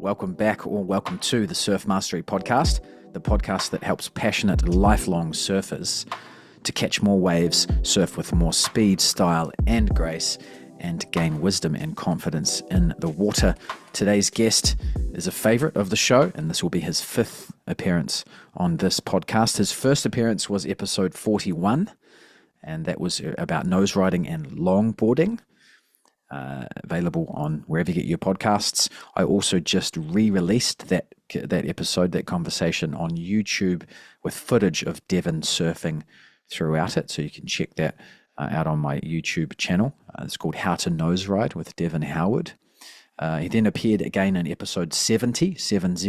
Welcome back or welcome to the Surf Mastery Podcast, the podcast that helps passionate, lifelong surfers to catch more waves, surf with more speed, style, and grace, and gain wisdom and confidence in the water. Today's guest is a favorite of the show, and this will be his fifth appearance on this podcast. His first appearance was episode 41, and that was about nose riding and longboarding. Available on wherever you get your podcasts. I also just re-released that episode, that conversation on YouTube with footage of Devon surfing throughout it. So you can check that out on my YouTube channel. It's called How to Nose Ride with Devon Howard. He then appeared again in episode 70,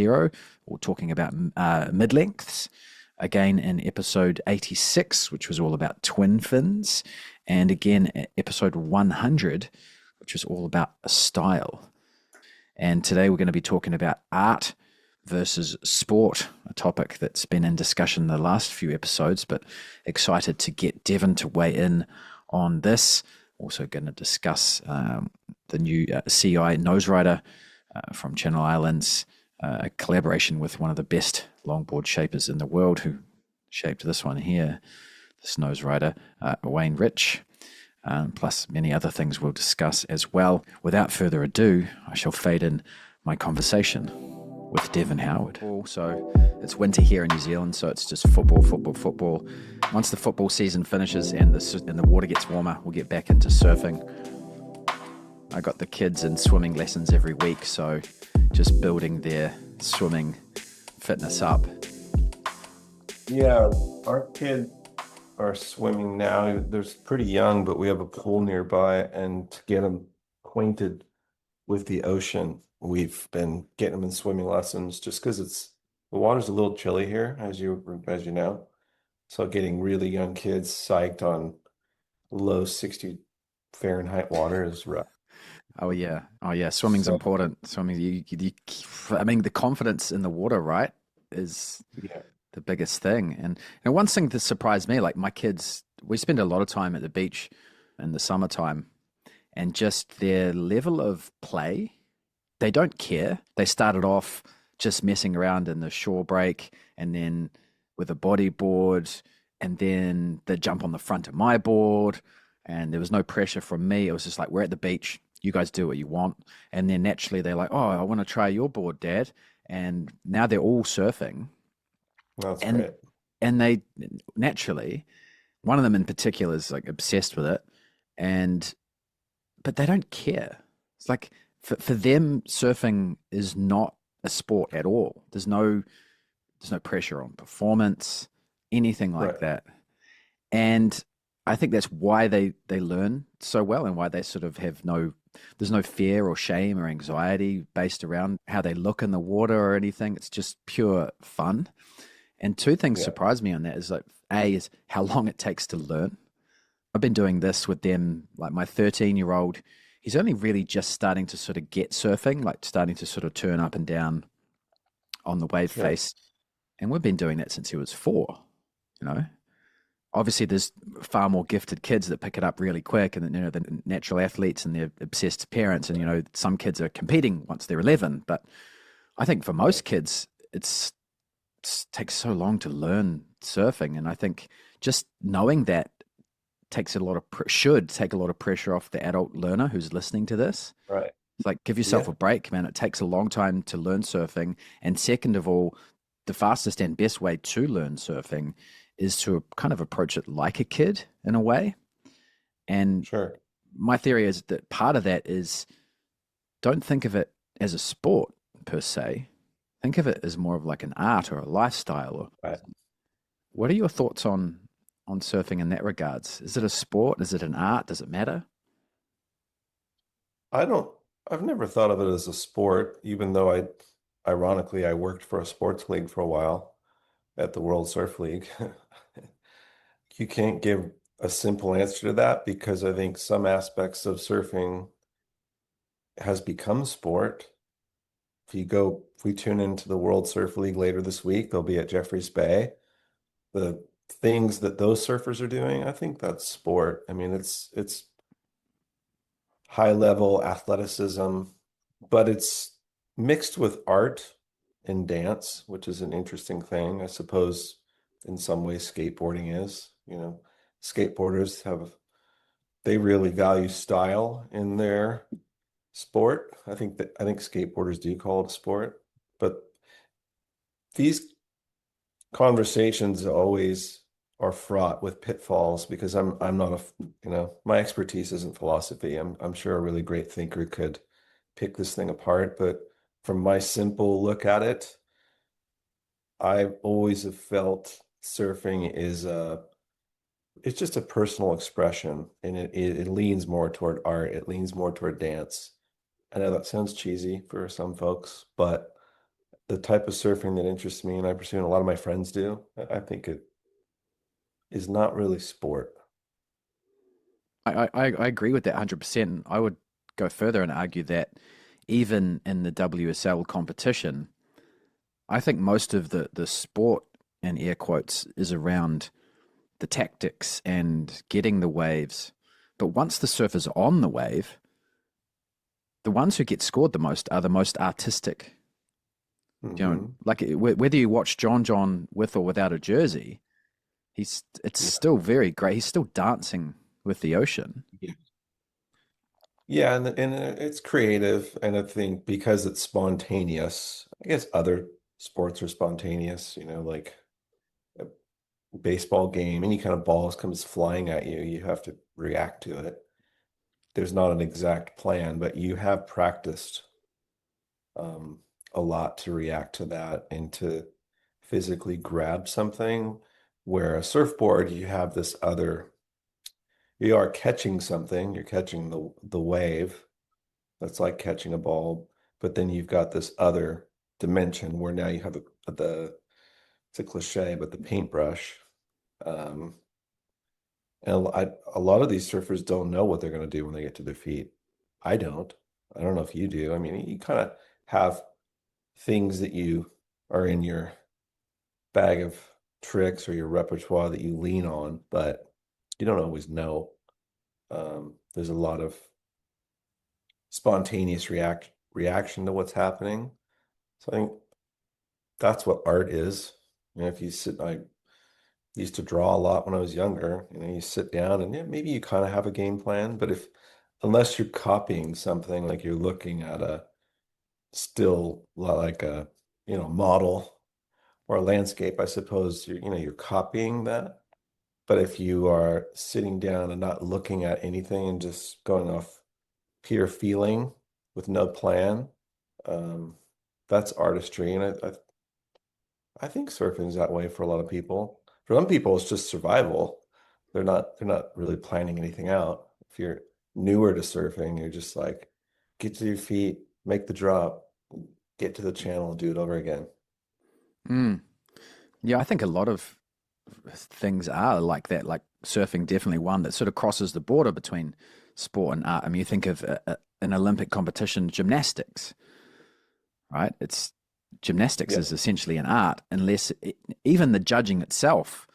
or talking about mid-lengths. Again in episode 86, which was all about twin fins. And again, episode 100, which is all about style. And today we're going to be talking about art versus sport, a topic that's been in discussion the last few episodes, but excited to get Devon to weigh in on this. Also going to discuss the new CI Nose Rider from Channel Islands, a collaboration with one of the best longboard shapers in the world who shaped this one here, this Nose Rider, Wayne Rich. Plus many other things we'll discuss as well. Without further ado, I shall fade in my conversation with Devon Howard. So it's winter here in New Zealand, so it's just football. Once the football season finishes and the water gets warmer, we'll get back into surfing. I got the kids in swimming lessons every week, so just building their swimming fitness up. Yeah, our kids are swimming now. They're pretty young, but we have a pool nearby, and to get them acquainted with the ocean, we've been getting them in swimming lessons just because the water's a little chilly here, as you know. So getting really young kids psyched on low 60 Fahrenheit water is rough. Oh yeah. Swimming's important. Swimming, I mean, the confidence in the water, right, is the biggest thing. And one thing that surprised me, like my kids, we spend a lot of time at the beach in the summertime, and just their level of play, they don't care. They started off just messing around in the shore break, and then with a bodyboard, and then they jump on the front of my board, and there was no pressure from me. It was just like, we're at the beach, you guys do what you want. And then naturally they're like, oh, I want to try your board, Dad. And now they're all surfing. That's great. And they naturally, one of them in particular is like obsessed with it, but they don't care. It's like for them, surfing is not a sport at all. There's no pressure on performance, anything like that. And I think that's why they learn so well, and why they sort of there's no fear or shame or anxiety based around how they look in the water or anything. It's just pure fun. And two things surprised me on that is like, is how long it takes to learn. I've been doing this with them, like my 13-year-old, he's only really just starting to sort of get surfing, like starting to sort of turn up and down on the wave face. And we've been doing that since he was 4, you know. Obviously, there's far more gifted kids that pick it up really quick, and the natural athletes and their obsessed parents, and some kids are competing once they're 11. But I think for most kids, it takes so long to learn surfing, and I think just knowing that should take a lot of pressure off the adult learner who's listening to this. Right. It's like, give yourself a break, man. It takes a long time to learn surfing, and second of all, the fastest and best way to learn surfing is to kind of approach it like a kid in a way. And my theory is that part of that is, don't think of it as a sport per se. Think of it as more of like an art or a lifestyle. What are your thoughts on surfing in that regards? Is it a sport? Is it an art? Does it matter? I've never thought of it as a sport, even though ironically, I worked for a sports league for a while at the World Surf League. You can't give a simple answer to that, because I think some aspects of surfing has become sport. If we tune into the World Surf League later this week, they'll be at Jeffreys Bay. The things that those surfers are doing, I think that's sport. I mean, it's high level athleticism, but it's mixed with art and dance, which is an interesting thing. I suppose in some ways skateboarding is, skateboarders they really value style in their sport. I think skateboarders do call it a sport, but these conversations always are fraught with pitfalls because I'm not my expertise isn't philosophy. I'm sure a really great thinker could pick this thing apart, but from my simple look at it, I always have felt surfing is it's just a personal expression, and it leans more toward art. It leans more toward dance. I know that sounds cheesy for some folks, but the type of surfing that interests me and I pursue, and a lot of my friends do, I think it is not really sport. I agree with that 100%. I would go further and argue that even in the WSL competition, I think most of the sport, in air quotes, is around the tactics and getting the waves. But once the surfer's on the wave, the ones who get scored the most are the most artistic. Hmm. Like whether you watch John with or without a jersey, it's Yeah. still very great. He's still dancing with the ocean. Yeah. Yeah, and it's creative, and I think because it's spontaneous, I guess other sports are spontaneous, like a baseball game, any kind of balls comes flying at you, you have to react to it. There's not an exact plan, but you have practiced um, a lot to react to that and to physically grab something. Where a surfboard, you are catching something, you're catching the wave. That's like catching a ball, but then you've got this other dimension where now you have it's a cliche, but the paintbrush. Um, and a lot of these surfers don't know what they're going to do when they get to their feet. I don't. I don't know if you do. I mean, you kind of have things that you are in your bag of tricks or your repertoire that you lean on, but you don't always know. There's a lot of spontaneous reaction to what's happening. So I think that's what art is. If you sit, I used to draw a lot when I was younger. You sit down and yeah, maybe you kind of have a game plan, but unless you're copying something, like you're looking at a still like a, model or a landscape, I suppose you're copying that. But if you are sitting down and not looking at anything and just going off pure feeling with no plan, um, that's artistry. And I think surfing's that way for a lot of people. For some people, it's just survival. They're not really planning anything out. If you're newer to surfing, you're just like, get to your feet, make the drop, get to the channel, and do it over again. Mm. Yeah, I think a lot of things are like that. Like surfing, definitely one that sort of crosses the border between sport and art. I mean, you think of an Olympic competition, gymnastics, right? It's gymnastics Yeah. is essentially an art, even the judging itself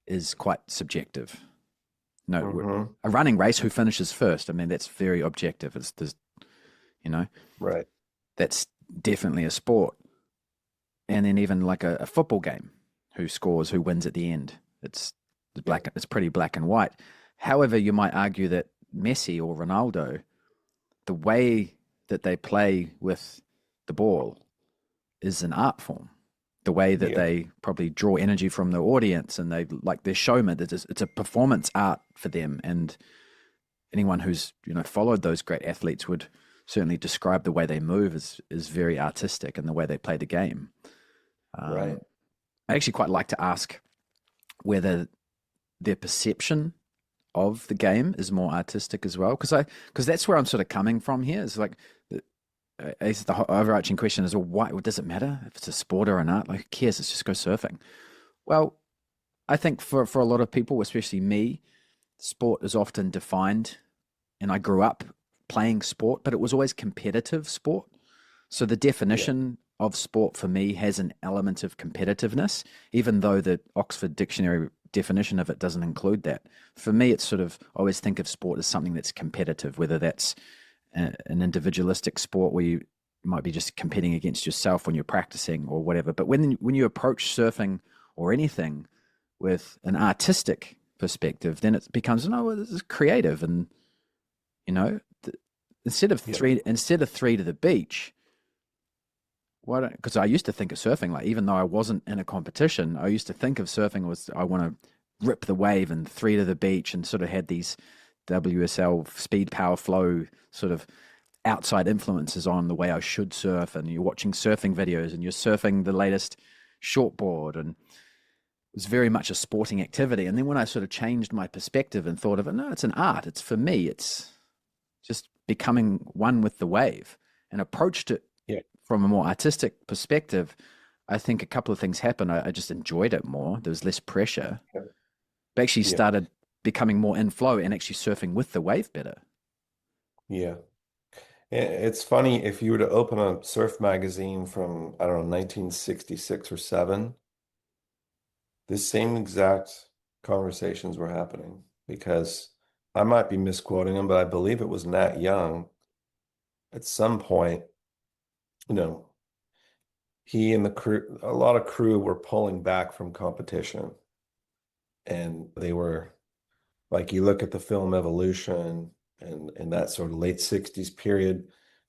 is quite subjective. No, Hmm. a running race, who finishes first? I mean, that's very objective. You know, Right. that's definitely a sport. And then even like a football game, who scores, who wins at the end. It's Yeah. black. It's pretty black and white. However, you might argue that Messi or Ronaldo, the way that they play with the ball is an art form. The way that Yeah. they probably draw energy from the audience and they like their showman, it's a performance art for them. And anyone who's followed those great athletes would certainly describe the way they move as very artistic and the way they play the game. Right. Um, I actually quite like to ask whether their perception of the game is more artistic as well, because that's where I'm sort of coming from here. It's like the overarching question is, well, why does it matter if it's a sport or an art? Like, who cares? Let's just go surfing. Well, I think for a lot of people, especially me, sport is often defined, and I grew up playing sport, but it was always competitive sport. So the Yeah. definition of sport for me has an element of competitiveness, even though the Oxford Dictionary definition of it doesn't include that. For me, it's sort of, I always think of sport as something that's competitive, whether that's an individualistic sport where it might be just competing against yourself when you're practicing or whatever. But when you approach surfing or anything with an artistic perspective, then it becomes, no, well, this is creative. And you know, Yeah. instead of three to the beach, why don't, because I used to think of surfing, like, even though I wasn't in a competition, I used to think of surfing was, I want to rip the wave and three to the beach, and sort of had these WSL speed, power, flow sort of outside influences on the way I should surf. And you're watching surfing videos and you're surfing the latest shortboard, and it was very much a sporting activity. And then when I sort of changed my perspective and thought of it, no, it's an art. It's, for me, it's just becoming one with the wave, and approached it Yeah. from a more artistic perspective. I think a couple of things happened. I just enjoyed it more. There was less pressure. But actually Yeah. started becoming more in flow and actually surfing with the wave better. Yeah. It's funny, if you were to open a surf magazine from, I don't know, 1966 or 7, this same exact conversations were happening, because I might be misquoting him, but I believe it was Nat Young at some point, you know, he and the crew, a lot of crew were pulling back from competition, and they were, like, you look at the film Evolution and that sort of late 60s period,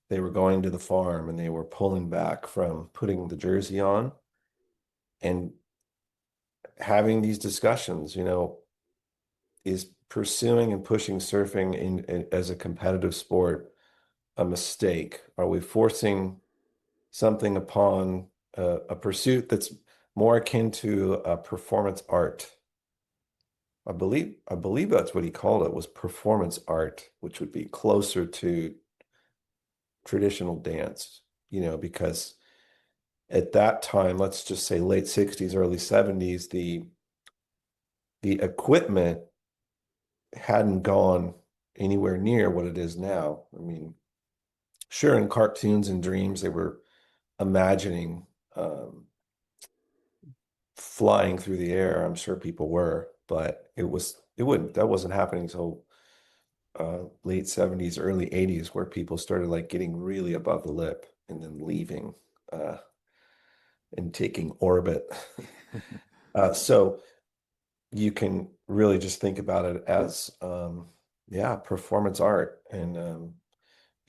they were going to the farm and they were pulling back from putting the jersey on and having these discussions, is pursuing and pushing surfing as a competitive sport a mistake? Are we forcing something upon a pursuit that's more akin to a performance art? I believe that's what he called it, was performance art, which would be closer to traditional dance, because at that time, let's just say late 60s, early 70s, the equipment hadn't gone anywhere near what it is now. I mean, sure, in cartoons and dreams, they were imagining flying through the air. I'm sure people were, but that wasn't happening until late 70s, early 80s, where people started like getting really above the lip and then leaving uh, and taking orbit. So you can really just think about it as, yeah, performance art. And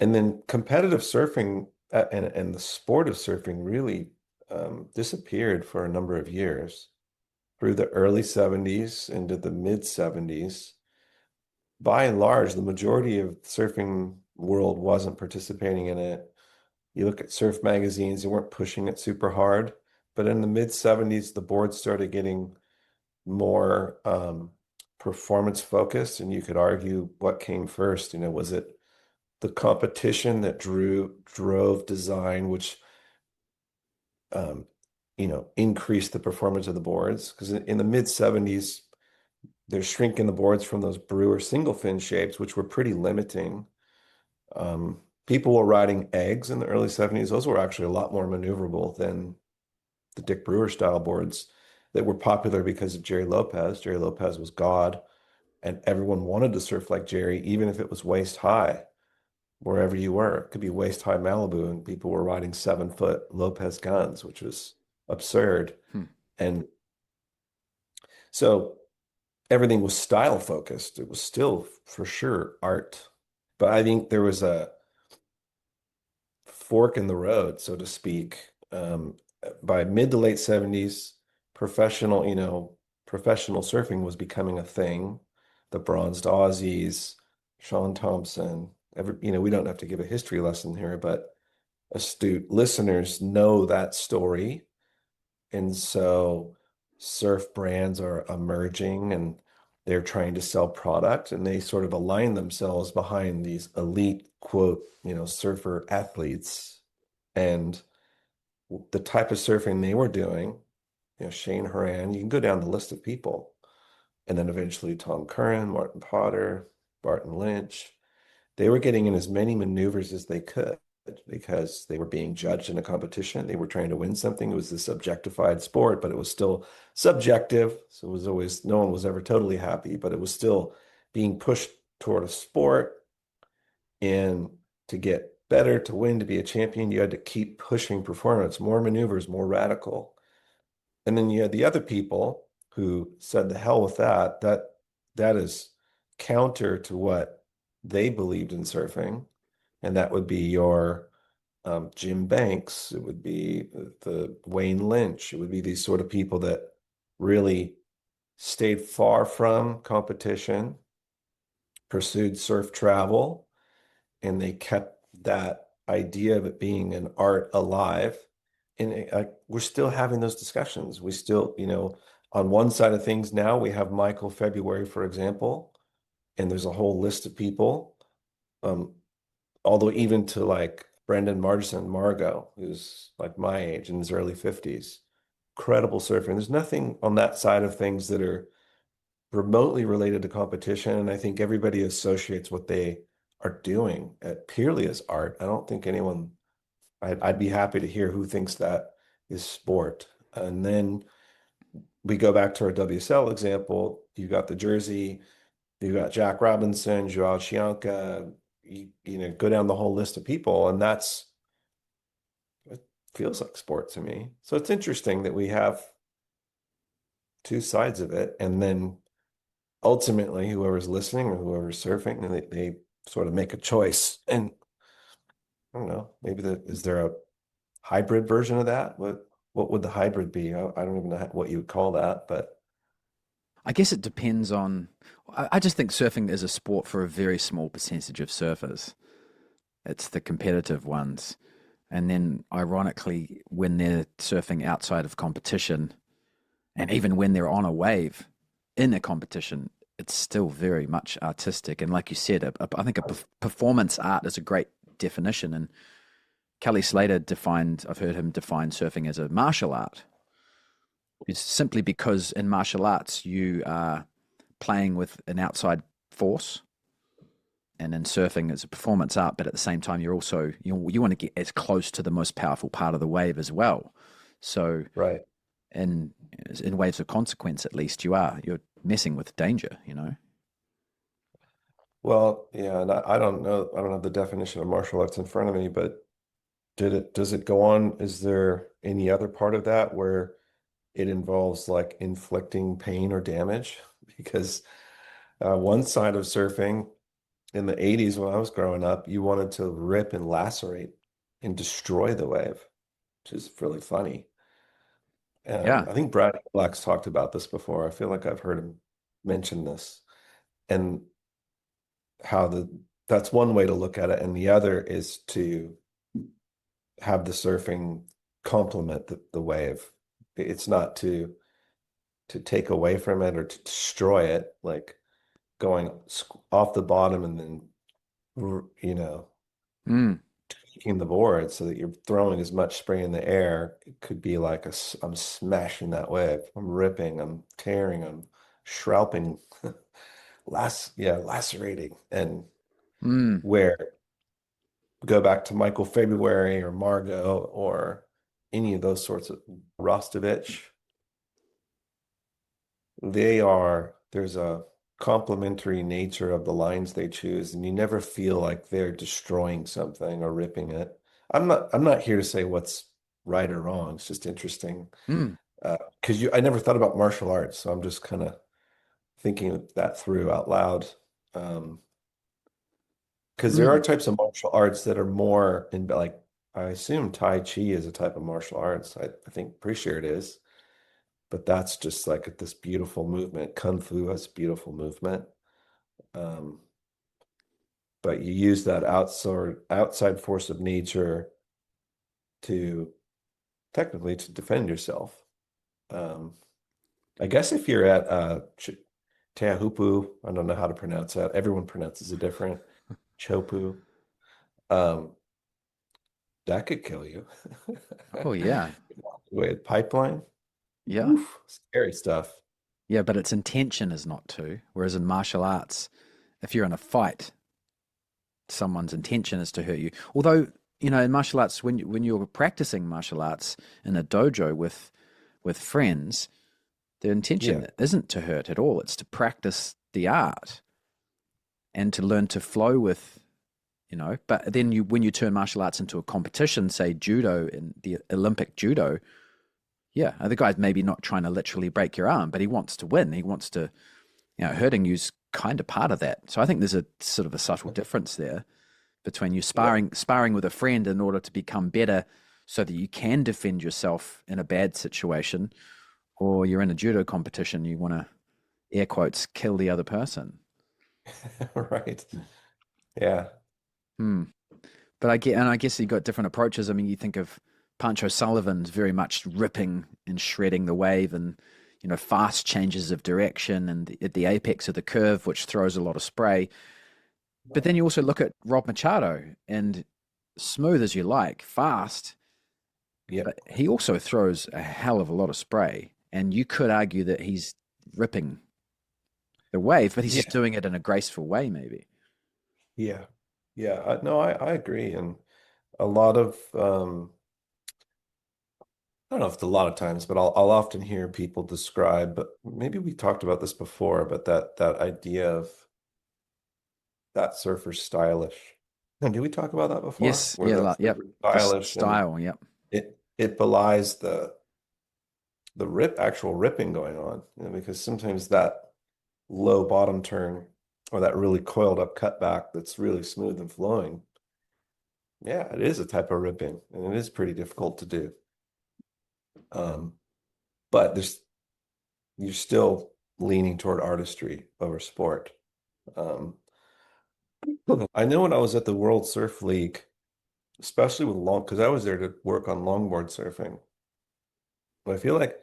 then competitive surfing, and the sport of surfing really disappeared for a number of years through the early 70s into the mid 70s. By and large, the majority of the surfing world wasn't participating in it. You look at surf magazines, they weren't pushing it super hard. But in the mid 70s, the board started getting more performance focused, and you could argue what came first. Was it the competition that drove design, which um, increased the performance of the boards? Because in the mid 70s, they're shrinking the boards from those Brewer single fin shapes, which were pretty limiting. People were riding eggs in the early 70s. Those were actually a lot more maneuverable than the Dick Brewer style boards that were popular because of Jerry Lopez. Jerry Lopez was God, and everyone wanted to surf like Jerry, even if it was waist high, wherever you were. It could be waist high Malibu, and people were riding 7-foot Lopez guns, which was absurd. Hmm. And so everything was style focused. It was still for sure art. But I think there was a fork in the road, so to speak. By mid to late 70s, professional, professional surfing was becoming a thing. The bronzed Aussies, Sean Thompson, we don't have to give a history lesson here, but astute listeners know that story. And so surf brands are emerging, and they're trying to sell product, and they sort of align themselves behind these elite, quote, surfer athletes. And the type of surfing they were doing, Shane Horan, you can go down the list of people. And then eventually Tom Curran, Martin Potter, Barton Lynch, they were getting in as many maneuvers as they could because they were being judged in a competition. They were trying to win something. It was this objectified sport, but it was still subjective. So it was always, no one was ever totally happy, but it was still being pushed toward a sport and to get better to win, to be a champion, you had to keep pushing performance, more maneuvers, more radical. And then you had the other people who said, the hell with that. That is counter to what they believed in surfing. And that would be your Jim Banks. It would be the Wayne Lynch. It would be these sort of people that really stayed far from competition, pursued surf travel, and they kept that idea of it being an art alive. And we're still having those discussions. We still, on one side of things now, we have Michael February, for example, and there's a whole list of people, um, although even to like Brendan Margison, Margot, who's like my age in his early 50s, incredible surfer. And there's nothing on that side of things that are remotely related to competition. And I think everybody associates what they are doing at purely as art. I don't think anyone, I'd be happy to hear who thinks that is sport. And then we go back to our WSL example. You've got the jersey, you've got Jack Robinson, Joao Chianca, go down the whole list of people. And it feels like sport to me. So it's interesting that we have two sides of it. And then ultimately, whoever's listening or whoever's surfing, and they sort of make a choice. And I don't know, maybe is there a hybrid version of that? What would the hybrid be? I don't even know what you would call that, but I guess it depends on. I just think surfing is a sport for a very small percentage of surfers. It's the competitive ones. And then, ironically, when they're surfing outside of competition, and even when they're on a wave in a competition, it's still very much artistic. And like you said, I think performance art is a great definition. And Kelly Slater I've heard him define surfing as a martial art. It's simply because in martial arts, you are playing with an outside force. And in surfing, it's a performance art, but at the same time, you're also, you want to get as close to the most powerful part of the wave as well. So right. in waves of consequence, at least you're messing with danger. Well, yeah, and I don't know. I don't have the definition of martial arts in front of me, but does it go on? Is there any other part of that where it involves like inflicting pain or damage? Because one side of surfing in the 80s when I was growing up, you wanted to rip and lacerate and destroy the wave, which is really funny. Yeah. I think Brad Black's talked about this before. I feel like I've heard him mention this, and how that's one way to look at it, and the other is to have the surfing complement the wave. It's not to take away from it or to destroy it, like going off the bottom and then Mm. tweaking the board so that you're throwing as much spray in the air. It could be like I'm smashing that wave. I'm ripping, I'm tearing, I'm shrouping, lacerating. And Mm. where go back to Michael February or Margot or any of those sorts of Rostovich, there's a complementary nature of the lines they choose, and you never feel like they're destroying something or ripping it. I'm not here to say what's right or wrong. It's just interesting. Mm. Because I never thought about martial arts, so I'm just kind of thinking that through out loud. Because there are Mm. types of martial arts that are more in, like, I assume Tai Chi is a type of martial arts. I think, pretty sure it is. But that's just like this beautiful movement. Kung Fu has beautiful movement. Um, but you use that outside force of nature to technically to defend yourself. Um, I guess if you're at Teahupu, I don't know how to pronounce that. Everyone pronounces it different. Chopu. Um, that could kill you. Oh yeah. With pipeline. Yeah. Oof, scary stuff. Yeah, but its intention is not to. Whereas in martial arts, if you're in a fight, someone's intention is to hurt you. Although, in martial arts, when you're practicing martial arts in a dojo with friends, the Yeah. intention isn't to hurt at all. It's to practice the art and to learn to flow with you know. But then when you turn martial arts into a competition, say judo in the Olympic judo, yeah, the guy's maybe not trying to literally break your arm, but he wants to win. He wants to, hurting you's kind of part of that. So I think there's a sort of a subtle difference there between you Yeah. sparring with a friend in order to become better so that you can defend yourself in a bad situation, or you're in a judo competition, you want to, air quotes, kill the other person. Right. Yeah. Hmm. But I guess you've got different approaches. I mean, you think of Pancho Sullivan's very much ripping and shredding the wave and, fast changes of direction and at the apex of the curve, which throws a lot of spray. But then you also look at Rob Machado and smooth as you like, fast, Yep. but he also throws a hell of a lot of spray. And you could argue that he's ripping the wave, but he's just Yeah. doing it in a graceful way, maybe. Yeah. Yeah. No, I agree. And a lot of, I don't know if it's a lot of times, but I'll often hear people describe, but maybe we talked about this before, but that idea of that surfer's stylish. And did we talk about that before? Yes, Where yeah, that yep. surfer's The stylish and style, yep. it belies the actual ripping going on, because sometimes that low bottom turn or that really coiled up cutback that's really smooth and flowing, yeah, it is a type of ripping, and it is pretty difficult to do. Um, but you're still leaning toward artistry over sport. Um, I know when I was at the World Surf League, especially because I was there to work on longboard surfing. I feel like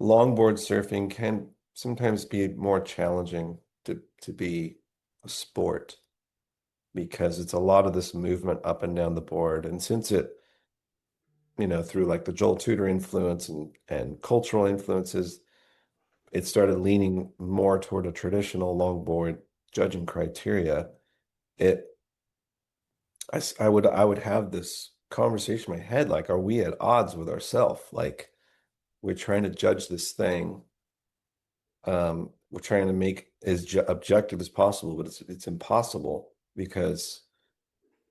longboard surfing can sometimes be more challenging to be a sport because it's a lot of this movement up and down the board. And since through like the Joel Tudor influence and cultural influences, it started leaning more toward a traditional longboard judging criteria. It I would have this conversation in my head, like, are we at odds with ourselves? Like, we're trying to judge this thing. We're trying to make as objective as possible, but it's impossible because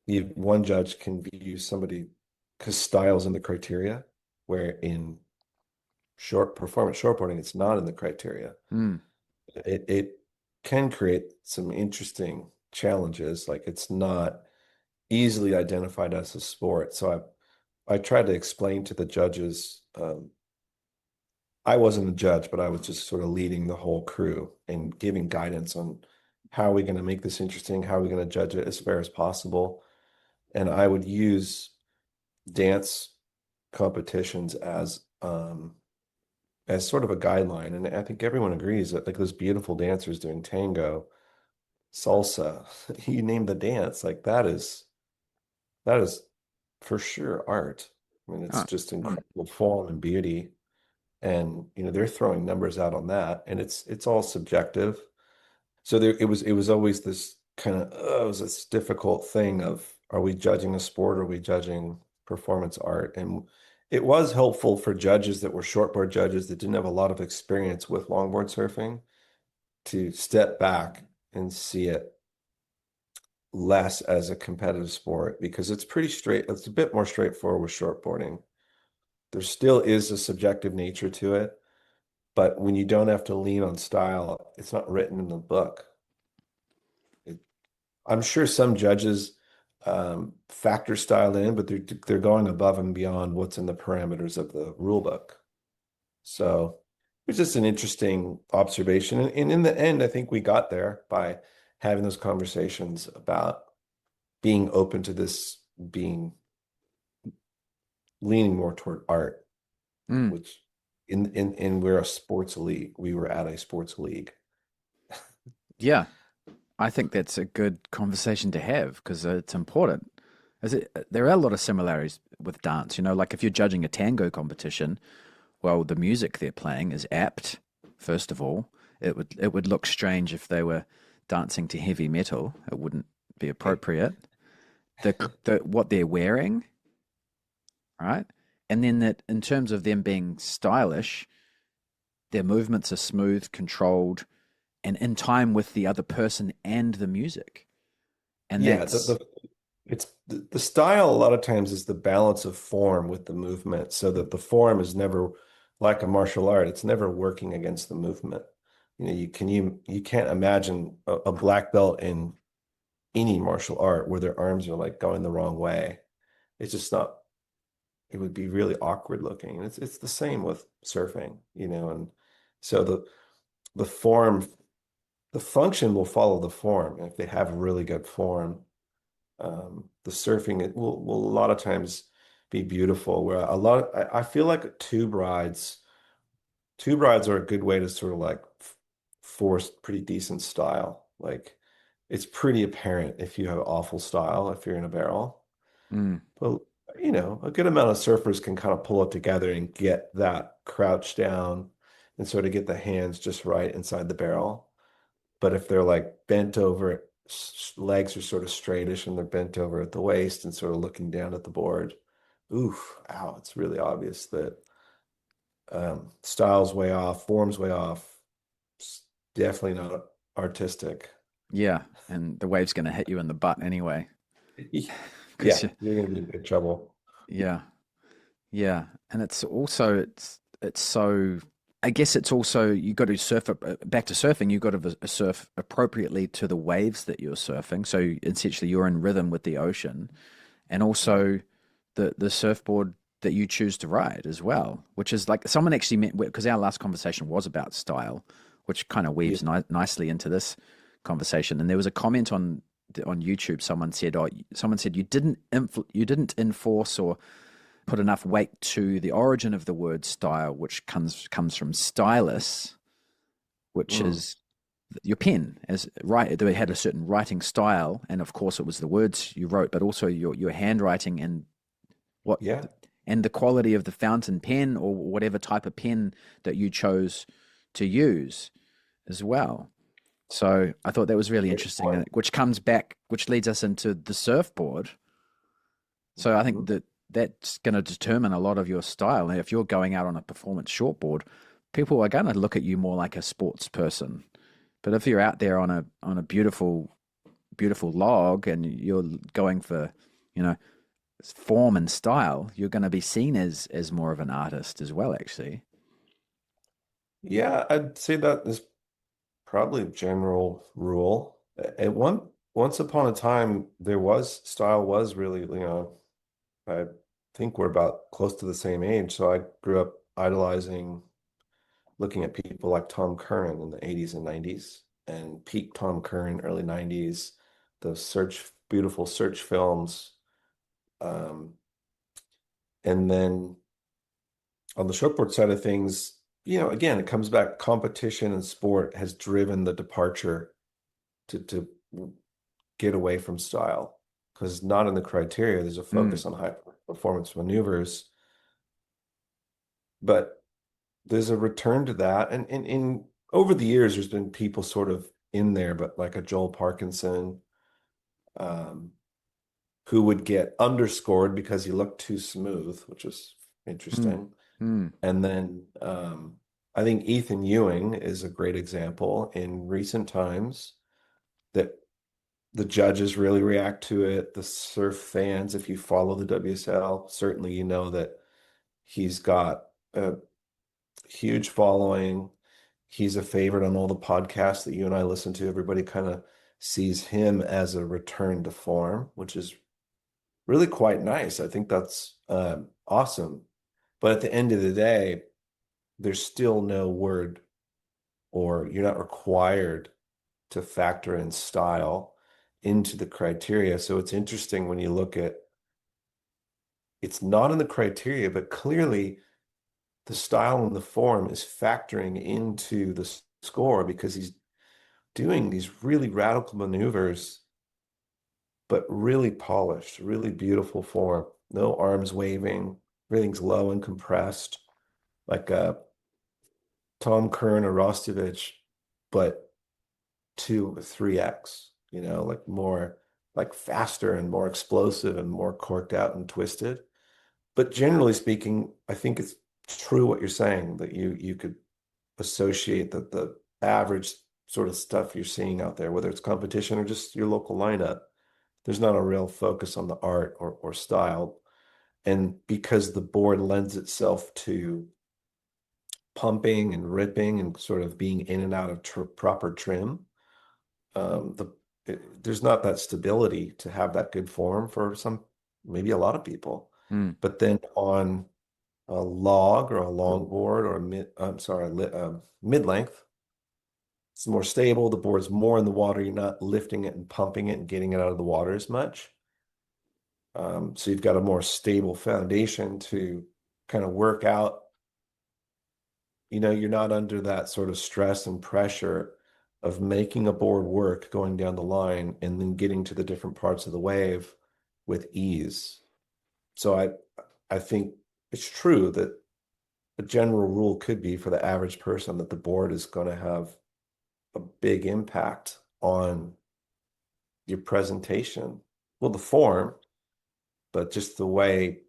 one judge can view somebody because style's in the criteria, where in short performance shortboarding, it's not in the criteria. Mm. It can create some interesting challenges. Like, it's not easily identified as a sport. So I tried to explain to the judges. I wasn't a judge, but I was just sort of leading the whole crew and giving guidance on how are we going to make this interesting, how are we going to judge it as fair as possible. And I would use dance competitions as sort of a guideline. And I think everyone agrees that, like, those beautiful dancers doing tango, salsa, you name the dance, like that is for sure art. I mean, it's Oh, just mm. incredible form and beauty. And they're throwing numbers out on that, and it's all subjective. So it was always this kind of it was this difficult thing of, are we judging a sport or are we judging performance art? And it was helpful for judges that were shortboard judges that didn't have a lot of experience with longboard surfing to step back and see it less as a competitive sport, because it's a bit more straightforward with shortboarding. There still is a subjective nature to it, but when you don't have to lean on style, it's not written in the book. It, I'm sure some judges factor style in, but they're going above and beyond what's in the parameters of the rule book. So it's just an interesting observation. And in the end, I think we got there by having those conversations about being open to this, being leaning more toward art, Mm. which in we're a sports league. We were at a sports league. Yeah, I think that's a good conversation to have because it's important. There are a lot of similarities with dance. Like if you're judging a tango competition, well, the music they're playing is apt. First of all, it would look strange if they were dancing to heavy metal. It wouldn't be appropriate. The what they're wearing, right? And then that in terms of them being stylish, their movements are smooth, controlled, and in time with the other person and the music. And Yeah, that's It's the style a lot of times is the balance of form with the movement, so that the form is never like a martial art. It's never working against the movement. You can't imagine a black belt in any martial art where their arms are like going the wrong way. It's just not, it would be really awkward looking. And it's the same with surfing, and so the form, the function will follow the form. And if they have really good form, the surfing it will a lot of times be beautiful. Where I feel like tube rides are a good way to sort of like force pretty decent style. Like it's pretty apparent if you have awful style if you're in a barrel. Mm, But a good amount of surfers can kind of pull it together and get that crouch down and sort of get the hands just right inside the barrel. But if they're like bent over, legs are sort of straightish and they're bent over at the waist and sort of looking down at the board, oof, ow, it's really obvious that style's way off, form's way off. It's definitely not artistic. yeah, and the wave's going to hit you in the butt anyway. Yeah, Because you're gonna be in big trouble. yeah, yeah, and it's also it's so. I guess it's also you got to surf back to surfing. You got to surf appropriately to the waves that you're surfing. So essentially, you're in rhythm with the ocean, and also the surfboard that you choose to ride as well. Which is like someone actually meant because our last conversation was about style, which kind of Yeah. weaves nicely into this conversation. And there was a comment on YouTube. Someone said you didn't enforce or put enough weight to the origin of the word style, which comes from stylus, which Mm. is your pen. As right, they had a certain writing style, and of course, it was the words you wrote, but also your handwriting and what Yeah. and the quality of the fountain pen or whatever type of pen that you chose to use as well. So I thought that was really Great interesting, point. and which leads us into the surfboard. So I think Mhm. that that's going to determine a lot of your style. And if you're going out on a performance shortboard, people are going to look at you more like a sports person. But if you're out there on a beautiful log and you're going for, you know, form and style, you're going to be seen as more of an artist as well, actually. Yeah, I'd say that is probably a general rule. Once upon a time, style was really, I think we're about close to the same age. So I grew up idolizing, looking at people like Tom Curran in the 80s and 90s and peak Tom Curran, early 90s, the beautiful search films. Um, and then on the shortboard side of things, again, it comes back, competition and sport has driven the departure to get away from style because not in the criteria. There's a Mm, focus on high performance maneuvers, but there's a return to that. And in over the years, there's been people sort of in there, but like a Joel Parkinson, um, who would get underscored because he looked too smooth, which was mm, interesting. mm, And then I think Ethan Ewing is a great example in recent times that the judges really react to it. The surf fans, if you follow the WSL, certainly you know that he's got a huge following. He's a favorite on all the podcasts that you and I listen to. Everybody kind of sees him as a return to form, which is really quite nice. I think that's awesome. But at the end of the day, there's still no word, or you're not required to factor in style into the criteria. So it's interesting when you look at it's not in the criteria, but clearly the style and the form is factoring into the score because he's doing these really radical maneuvers, but really polished, really beautiful form. No arms waving, everything's low and compressed, like a Tom Curran or Rostovich, but 2 or 3x, like more like faster and more explosive and more corked out and twisted. But generally speaking, I think it's true what you're saying that you could associate that the average sort of stuff you're seeing out there, whether it's competition or just your local lineup, There's not a real focus on the art or style. And because the board lends itself to pumping and ripping and sort of being in and out of proper trim, the there's not that stability to have that good form for some, maybe a lot of people. Mm. But then on a log or a longboard or a I'm sorry, mid-length, it's more stable. The board's more in the water. You're not lifting it and pumping it and getting it out of the water as much. So you've got a more stable foundation to kind of work out. You're not under that sort of stress and pressure of making a board work going down the line and then getting to the different parts of the wave with ease. So I think it's true that a general rule could be for the average person that the board is going to have a big impact on your presentation. Well, the form, but just the way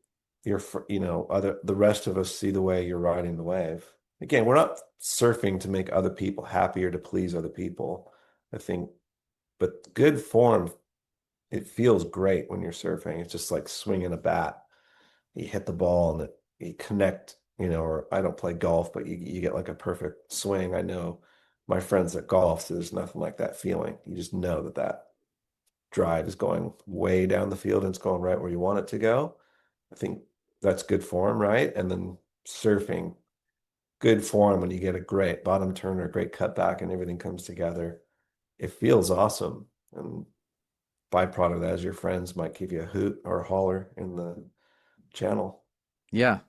the rest of us see the way you're riding the wave. Again, we're not surfing to make other people happy or to please other people, I think, but good form, it feels great when you're surfing. It's just like swinging a bat. You hit the ball and you connect, or I don't play golf, but you get like a perfect swing. I know my friends that golf, so there's nothing like that feeling. You just know that drive is going way down the field and it's going right where you want it to go. I think that's good form, right? And then surfing, good form when you get a great bottom turn or a great cutback and everything comes together. It feels awesome. And byproduct of that is your friends might give you a hoot or a holler in the channel. Yeah.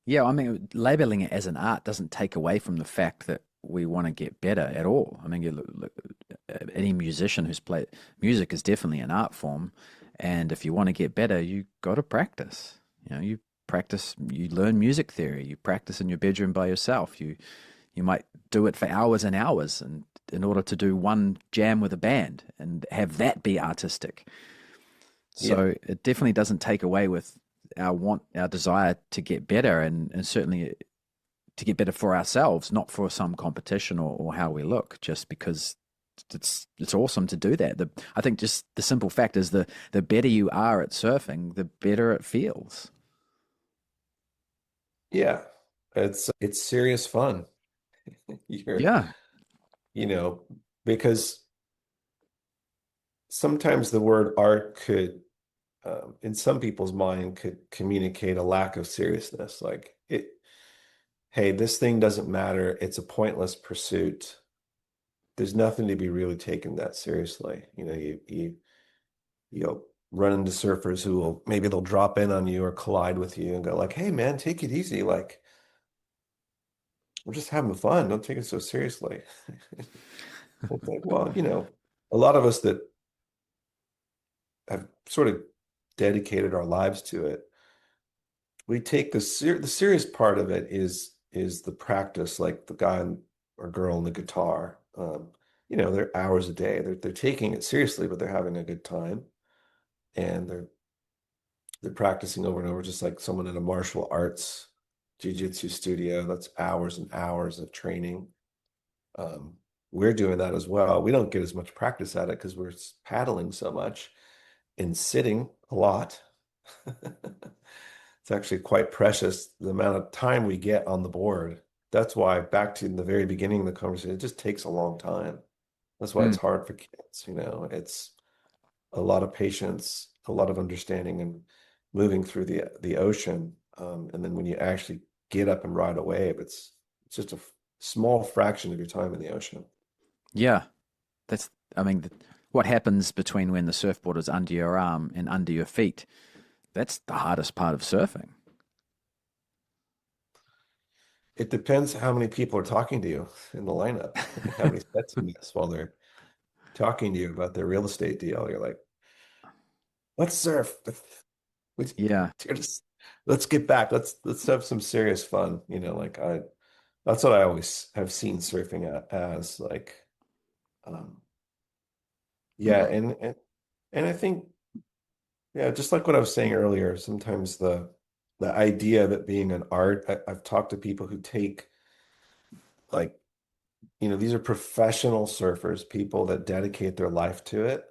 Yeah, I mean, labeling it as an art doesn't take away from the fact that we want to get better at all. I mean, any musician who's played music is definitely an art form, and if you want to get better, you got to practice. You practice, you learn music theory, you practice in your bedroom by yourself. You might do it for hours and hours, and in order to do one jam with a band and have that be artistic. Yeah. So it definitely doesn't take away with our desire to get better, and certainly to get better for ourselves, not for some competition or how we look, just because it's awesome to do that. I think just the simple fact is the better you are at surfing, the better it feels. Yeah. It's serious fun. You're, Yeah. you know, because sometimes the word art could, in some people's mind, could communicate a lack of seriousness. Like hey, this thing doesn't matter. It's a pointless pursuit. There's nothing to be really taken that seriously. You'll run into surfers who will maybe they'll drop in on you or collide with you and go like, "Hey, man, take it easy. Like we're just having fun. Don't take it so seriously." It's like, well, a lot of us that have sort of dedicated our lives to it, we take the serious part of it is the practice, like the guy or girl on the guitar. They're hours a day. They're taking it seriously, but they're having a good time, and they're practicing over and over, just like someone in a martial arts jiu-jitsu studio. That's hours and hours of training. Um, we're doing that as well. We don't get as much practice at it because we're paddling so much and sitting a lot. It's actually quite precious the amount of time we get on the board. That's why, back to the very beginning of the conversation, it just takes a long time. That's why Mm. it's hard for kids. It's a lot of patience, a lot of understanding, and moving through the ocean. And then when you actually get up and ride a wave, it's just a small fraction of your time in the ocean. Yeah. That's, I mean, what happens between when the surfboard is under your arm and under your feet, that's the hardest part of surfing. It depends how many people are talking to you in the lineup, how many sets you miss while they're talking to you about their real estate deal. You're like, let's surf. We Yeah. just let's get back. Let's have some serious fun. Like that's what I always have seen surfing as like, um, yeah, and I think, yeah, just like what I was saying earlier, sometimes the idea of it being an art, I've talked to people who take like, these are professional surfers, people that dedicate their life to it.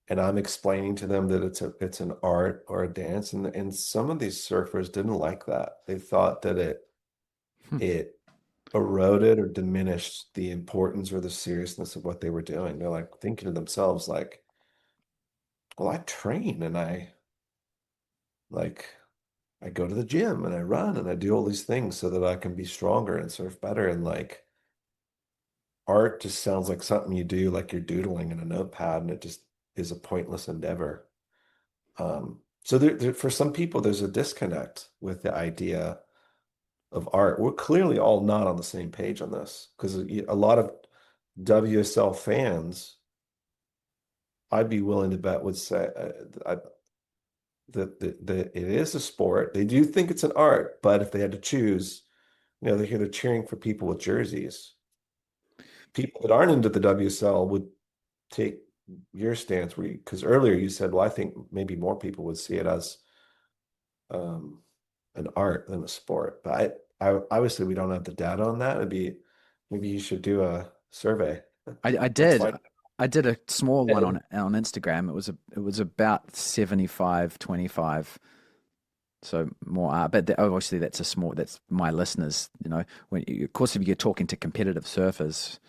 and I'm explaining to them that it's an art or a dance, and some of these surfers didn't like that. They thought that Hmm. it eroded or diminished the importance or the seriousness of what they were doing. They're like thinking to themselves like, well, I train and like I go to the gym and I run and I do all these things so that I can be stronger and surf better. And like art just sounds like something you do, like you're doodling in a notepad, and it just is a pointless endeavor. So for some people, there's a disconnect with the idea of art. We're clearly all not on the same page on this because a lot of WSL fans, I'd be willing to bet, would say that it is a sport. They do think it's an art, but if they had to choose, they're cheering for people with jerseys. People that aren't into the WSL would take your stance because earlier you said, well, I think maybe more people would see it as um, an art than a sport. But I obviously we don't have the data on that. Maybe you should do a survey. I Let's did. find I did a small one out. on Instagram. It was about 75-25. So more art, but obviously that's my listeners. Of course, if you're talking to competitive surfers,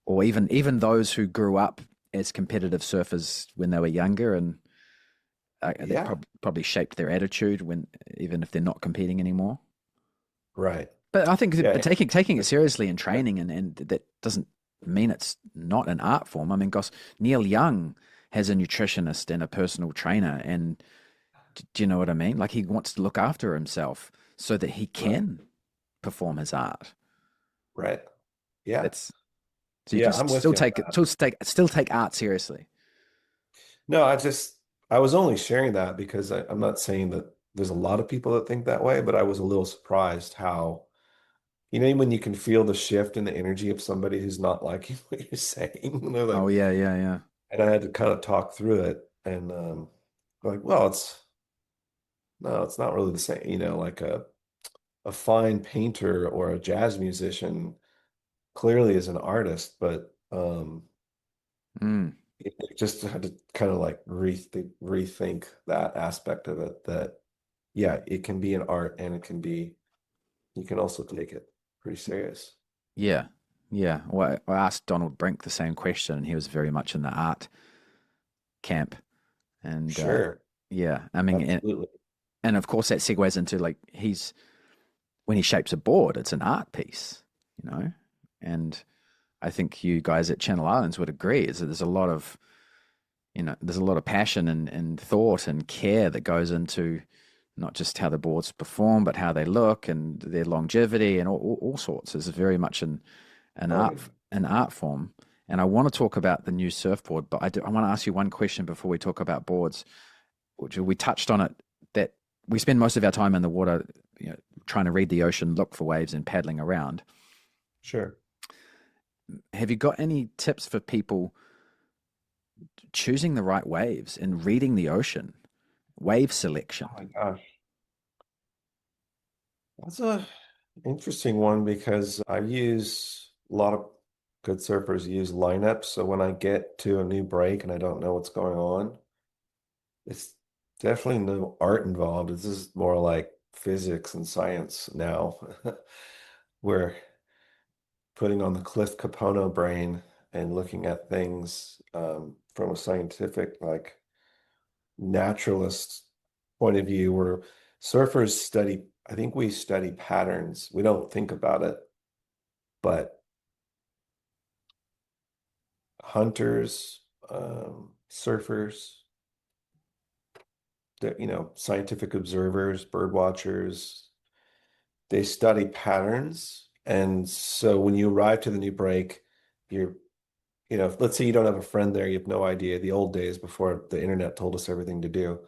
or even those who grew up as competitive surfers when they were younger, and that Yeah, probably shaped their attitude when even if they're not competing anymore. right. But I think Yeah, taking it seriously and training, and that doesn't mean it's not an art form. I mean, gosh, Neil Young has a nutritionist and a personal trainer, and do you know what I mean? Like he wants to look after himself so that he right, can perform his art. right. Yeah, That's so you can yeah. I'm with still you on take it, that. still take art seriously. No, I was only sharing that because I'm not saying that there's a lot of people that think that way, but I was a little surprised how, when you can feel the shift in the energy of somebody who's not liking what you're saying. They're Oh like, yeah, yeah, yeah. and I had to kind of talk through it and like, well, no, it's not really the same, like a fine painter or a jazz musician clearly is an artist, but Mm, just had to kind of like rethink that aspect of it that yeah, it can be an art and you can also take it pretty serious. yeah, yeah. Well, I asked Donald Brink the same question, and he was very much in the art camp. And Sure, yeah, I mean, absolutely. and of course that segues into like when he shapes a board, it's an art piece, you know. And I think you guys at Channel Islands would agree is that there's a lot of passion and thought and care that goes into not just how the boards perform, but how they look and their longevity and all sorts. It's very much an art Right. an art form. And I want to talk about the new surfboard, but I want to ask you one question before we talk about boards, which we touched on it, that we spend most of our time in the water, trying to read the ocean, look for waves, and paddling around. Sure. Have you got any tips for people choosing the right waves and reading the ocean, wave Oh selection? my gosh. That's a interesting one because I use a lot of good surfers use lineups. So when I get to a new break and I don't know what's going on, it's definitely no art involved. This is more like physics and science now. We're putting on the Cliff Capono brain and looking at things from a scientific, like naturalist point of view, where surfers study, I think we study patterns. We don't think about it, but hunters, surfers, scientific observers, bird watchers, they study patterns. And so when you arrive to the new break, you're, let's say you don't have a friend there, you have no idea. The old days before the internet told us everything to do,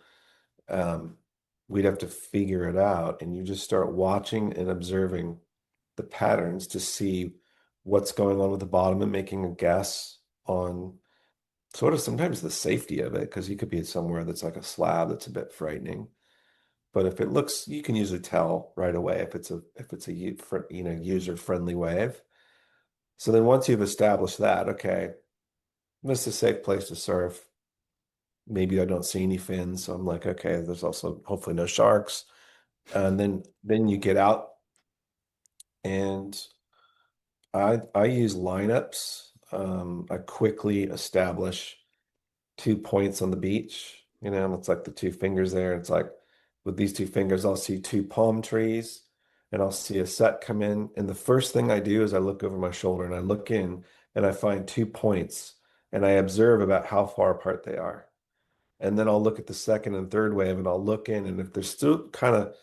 um, we'd have to figure it out. And you just start watching and observing the patterns to see what's going on with the bottom and making a guess on sort of sometimes the safety of it, because you could be somewhere that's like a slab that's a bit frightening. But if it looks, you can usually tell right away if it's a user friendly wave. So then once you've established that, okay, this is a safe place to surf. maybe I don't see any fins. So I'm like, okay, there's also hopefully no sharks. And then you get out and I use lineups. I quickly establish 2 points on the beach. And it's like the two fingers there. It's like with these two fingers, I'll see two palm trees and I'll see a set come in. And the first thing I do is I look over my shoulder and I look in and I find 2 points and I observe about how far apart they are. And then I'll look at the second and third wave and I'll look in. And if they're still kind of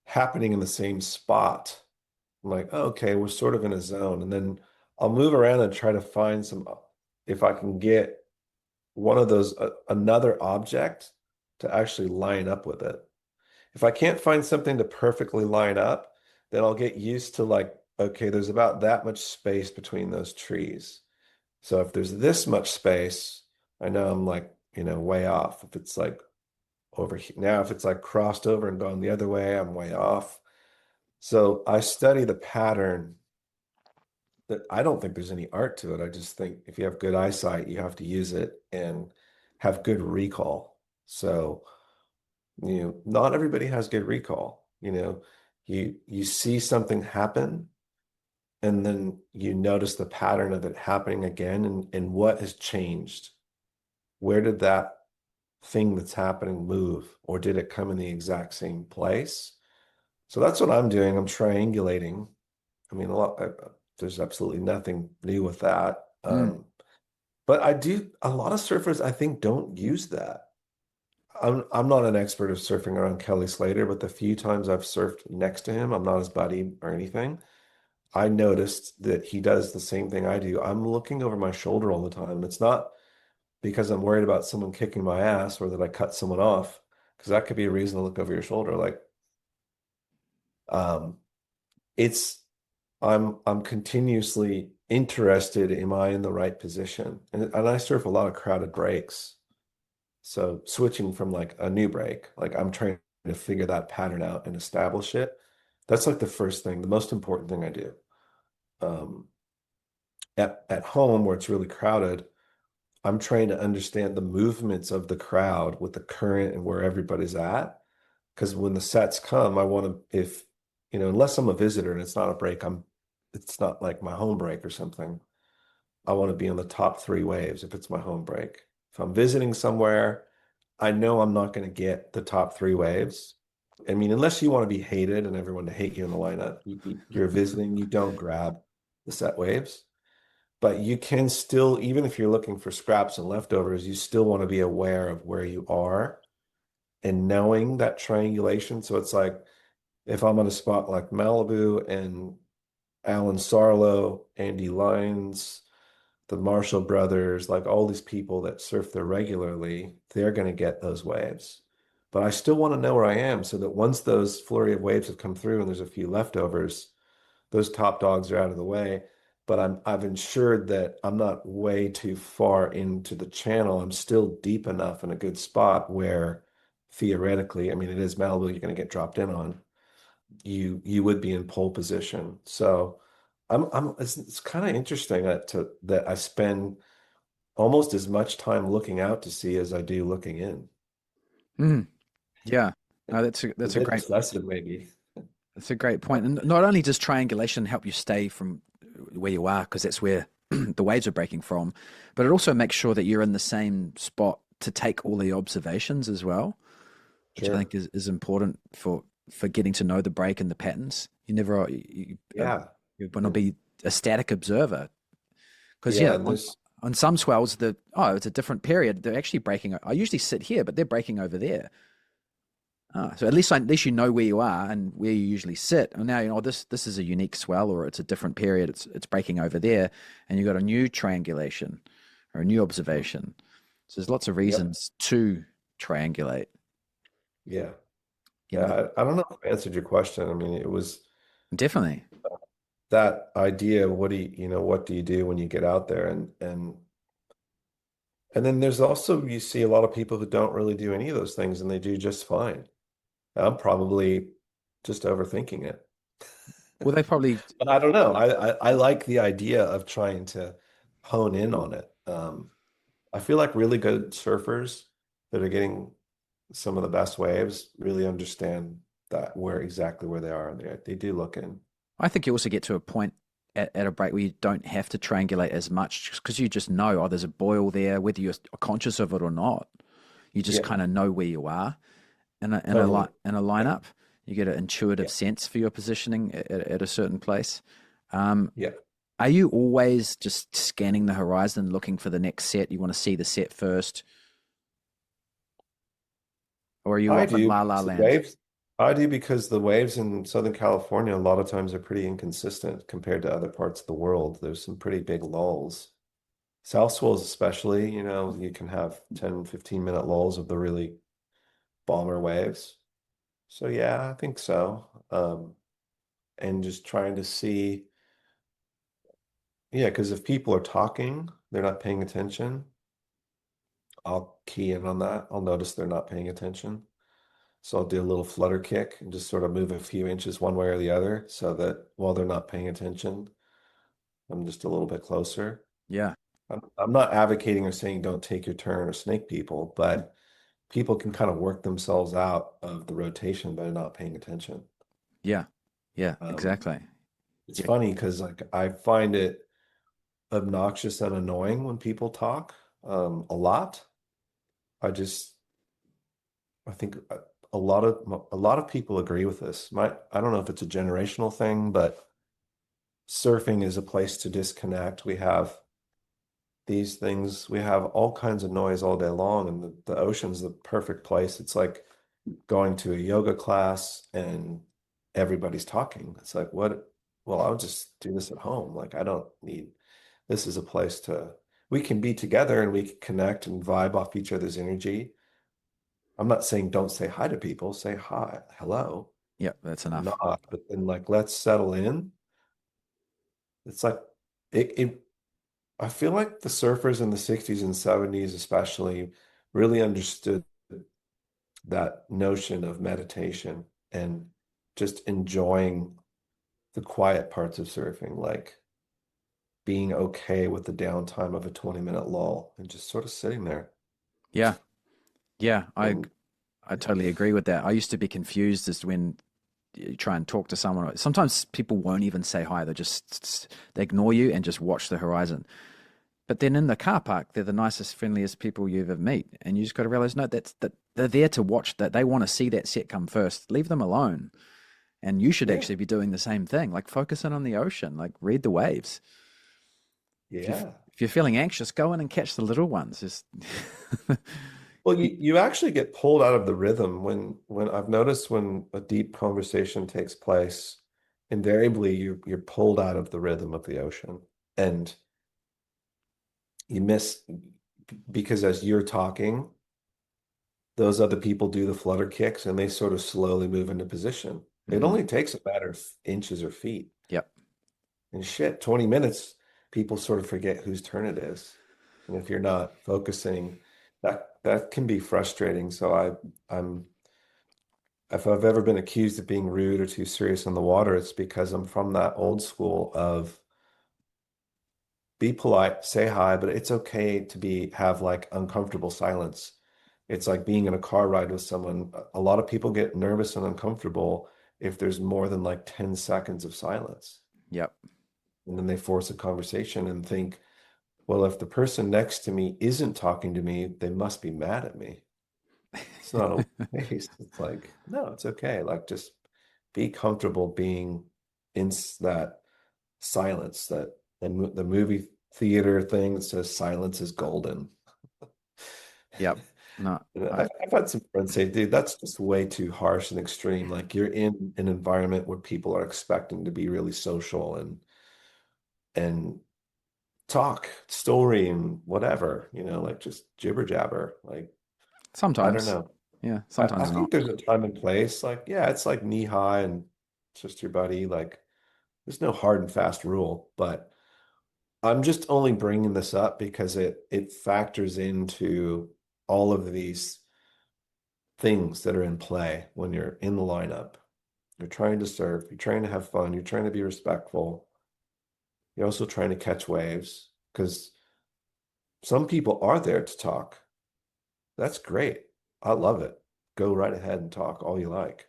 happening in the same spot, I'm like, oh, okay, we're sort of in a zone. And then I'll move around and try to find if I can get one of those, another object to actually line up with it. If I can't find something to perfectly line up, then I'll get used to like, okay, there's about that much space between those trees. So if there's this much space, I know I'm like, way off. If it's like over here now, if it's like crossed over and gone the other way, I'm way off. So I study the pattern. That I don't think there's any art to it. I just think if you have good eyesight, you have to use it and have good recall. So, not everybody has good recall. You see something happen and then you notice the pattern of it happening again and what has changed. Where did that thing that's happening move, or did it come in the exact same place? So that's what I'm doing. I'm triangulating. I mean, there's absolutely nothing new with that. Mm. But a lot of surfers, I think, don't use that. I'm not an expert of surfing around Kelly Slater, but the few times I've surfed next to him, I'm not his buddy or anything. I noticed that he does the same thing I do. I'm looking over my shoulder all the time. It's not because I'm worried about someone kicking my ass or that I cut someone off, because that could be a reason to look over your shoulder. Like, um, it's I'm continuously interested, am I in the right position? And I surf a lot of crowded breaks. So switching from like a new break, like I'm trying to figure that pattern out and establish it. That's like the first thing, the most important thing I do. Um, at home where it's really crowded, I'm trying to understand the movements of the crowd with the current and where everybody's at. Because when the sets come, I want to, if, unless I'm a visitor and it's not a break, it's not like my home break or something. I want to be on the top three waves if it's my home break. If I'm visiting somewhere, I know I'm not going to get the top three waves. I mean, unless you want to be hated and everyone to hate you in the lineup, you're visiting, you don't grab the set waves. But you can still, even if you're looking for scraps and leftovers, you still want to be aware of where you are and knowing that triangulation. So it's like if I'm on a spot like Malibu and Alan Sarlo, Andy Lyons, the Marshall brothers, like all these people that surf there regularly, they're going to get those waves. But I still want to know where I am so that once those flurry of waves have come through and there's a few leftovers, those top dogs are out of the way. But I've ensured that I'm not way too far into the channel. I'm still deep enough in a good spot where theoretically, I mean, it is Malibu, you're going to get dropped in on. You would be in pole position. So it's kind of interesting that I spend almost as much time looking out to sea as I do looking in. Mm. Yeah. No, A bit obsessive, maybe. that's a great point. And not only does triangulation help you stay from where you are, because that's where the waves are breaking from, but it also makes sure that you're in the same spot to take all the observations as well, which I Sure. think is important for getting to know the break and the patterns. You never Yeah. you want to be a static observer because Yeah. yeah, And there's, on some swells it's a different period. They're actually breaking. I usually sit here, but they're breaking over there. So at least you know where you are and where you usually sit. And now you know this is a unique swell or it's a different period. It's breaking over there, and you've got a new triangulation or a new observation. So there's lots of yep. reasons to triangulate. Yeah. You know, Yeah. I don't know if I answered your question. I mean, it was definitely. that idea of what do you do when you get out there? And then there's also, you see a lot of people who don't really do any of those things and they do just fine. I'm probably just overthinking it. Well, they probably But I don't know. I like the idea of trying to hone in on it. I feel like really good surfers that are getting some of the best waves really understand that exactly where they are. And they do look in. I think you also get to a point at a break where you don't have to triangulate as much because you just know, oh, there's a boil there, whether you're conscious of it or not. You just Yeah, kind of know where you are totally. in a Yeah, lineup. You get an intuitive yeah, sense for your positioning at a certain place. Um, yeah. are you always just scanning the horizon, looking for the next set? You want to see the set first, or are you I often do la la because the land? waves. I do because the waves in Southern California a lot of times are pretty inconsistent compared to other parts of the world. There's some pretty big lulls. South swells especially, you can have 10, 15-minute lulls of the really bomber waves. So yeah, I think so. And just trying to see, yeah, because if people are talking, they're not paying attention. I'll key in on that. I'll notice they're not paying attention. So I'll do a little flutter kick and just sort of move a few inches one way or the other so that while they're not paying attention, I'm just a little bit closer. Yeah, I'm not advocating or saying don't take your turn or snake people, but people can kind of work themselves out of the rotation by not paying attention. yeah, yeah, Um, exactly. it's Yeah, funny because like I find it obnoxious and annoying when people talk a lot. I just I think a lot of people agree with this. I don't know if it's a generational thing, but surfing is a place to disconnect. We have these things, we have all kinds of noise all day long, and the ocean's the perfect place. It's like going to a yoga class and everybody's talking. It's like, what? Well, I'll just do this at home. Like, I don't need, this is a place we can be together and we can connect and vibe off each other's energy. I'm not saying don't say hi to people, say hi, hello, yeah, that's enough. not, but then like, let's settle in. It's like, I feel like the surfers in the 60s and 70s, especially, really understood that notion of meditation and just enjoying the quiet parts of surfing, like being okay with the downtime of a 20-minute lull and just sort of sitting there. Yeah, yeah, And I totally agree with that. I used to be confused as to when you try and talk to someone. Sometimes people won't even say hi; they ignore you and just watch the horizon. But then in the car park, they're the nicest, friendliest people you ever meet, and you just got to realize, no, that they're there to watch that. They want to see that set come first. Leave them alone, and you should yeah, actually be doing the same thing. Like focus in on the ocean, like read the waves. If you yeah. if you're feeling anxious, go in and catch the little ones. Just Well, you actually get pulled out of the rhythm when I've noticed when a deep conversation takes place, invariably you're pulled out of the rhythm of the ocean. And you miss because as you're talking, those other people do the flutter kicks and they sort of slowly move into position. It mm, only takes a matter of inches or feet. yep, And shit, 20 minutes, people sort of forget whose turn it is. And if you're not focusing, that can be frustrating. So I'm if I've ever been accused of being rude or too serious in the water, it's because I'm from that old school of be polite, say hi, but it's okay to have like uncomfortable silence. It's like being in a car ride with someone. A lot of people get nervous and uncomfortable if there's more than like 10 seconds of silence. yep, And then they force a conversation and think, well, if the person next to me isn't talking to me, they must be mad at me. It's not okay. It's like, no, it's okay. Like just be comfortable being in that silence, that the movie theater thing that says silence is golden. yep. No, And I I've had some friends say, dude, that's just way too harsh and extreme. Like you're in an environment where people are expecting to be really social and talk story and whatever, like just jibber jabber. Like, I don't sometimes, know. yeah, I sometimes think not. there's a time and place. Like, yeah, it's like knee high and it's just your buddy. Like, there's no hard and fast rule, but I'm just only bringing this up because it factors into all of these things that are in play when you're in the lineup. You're trying to serve, you're trying to have fun, you're trying to be respectful. You're also trying to catch waves because some people are there to talk. That's great. I love it. Go right ahead and talk all you like.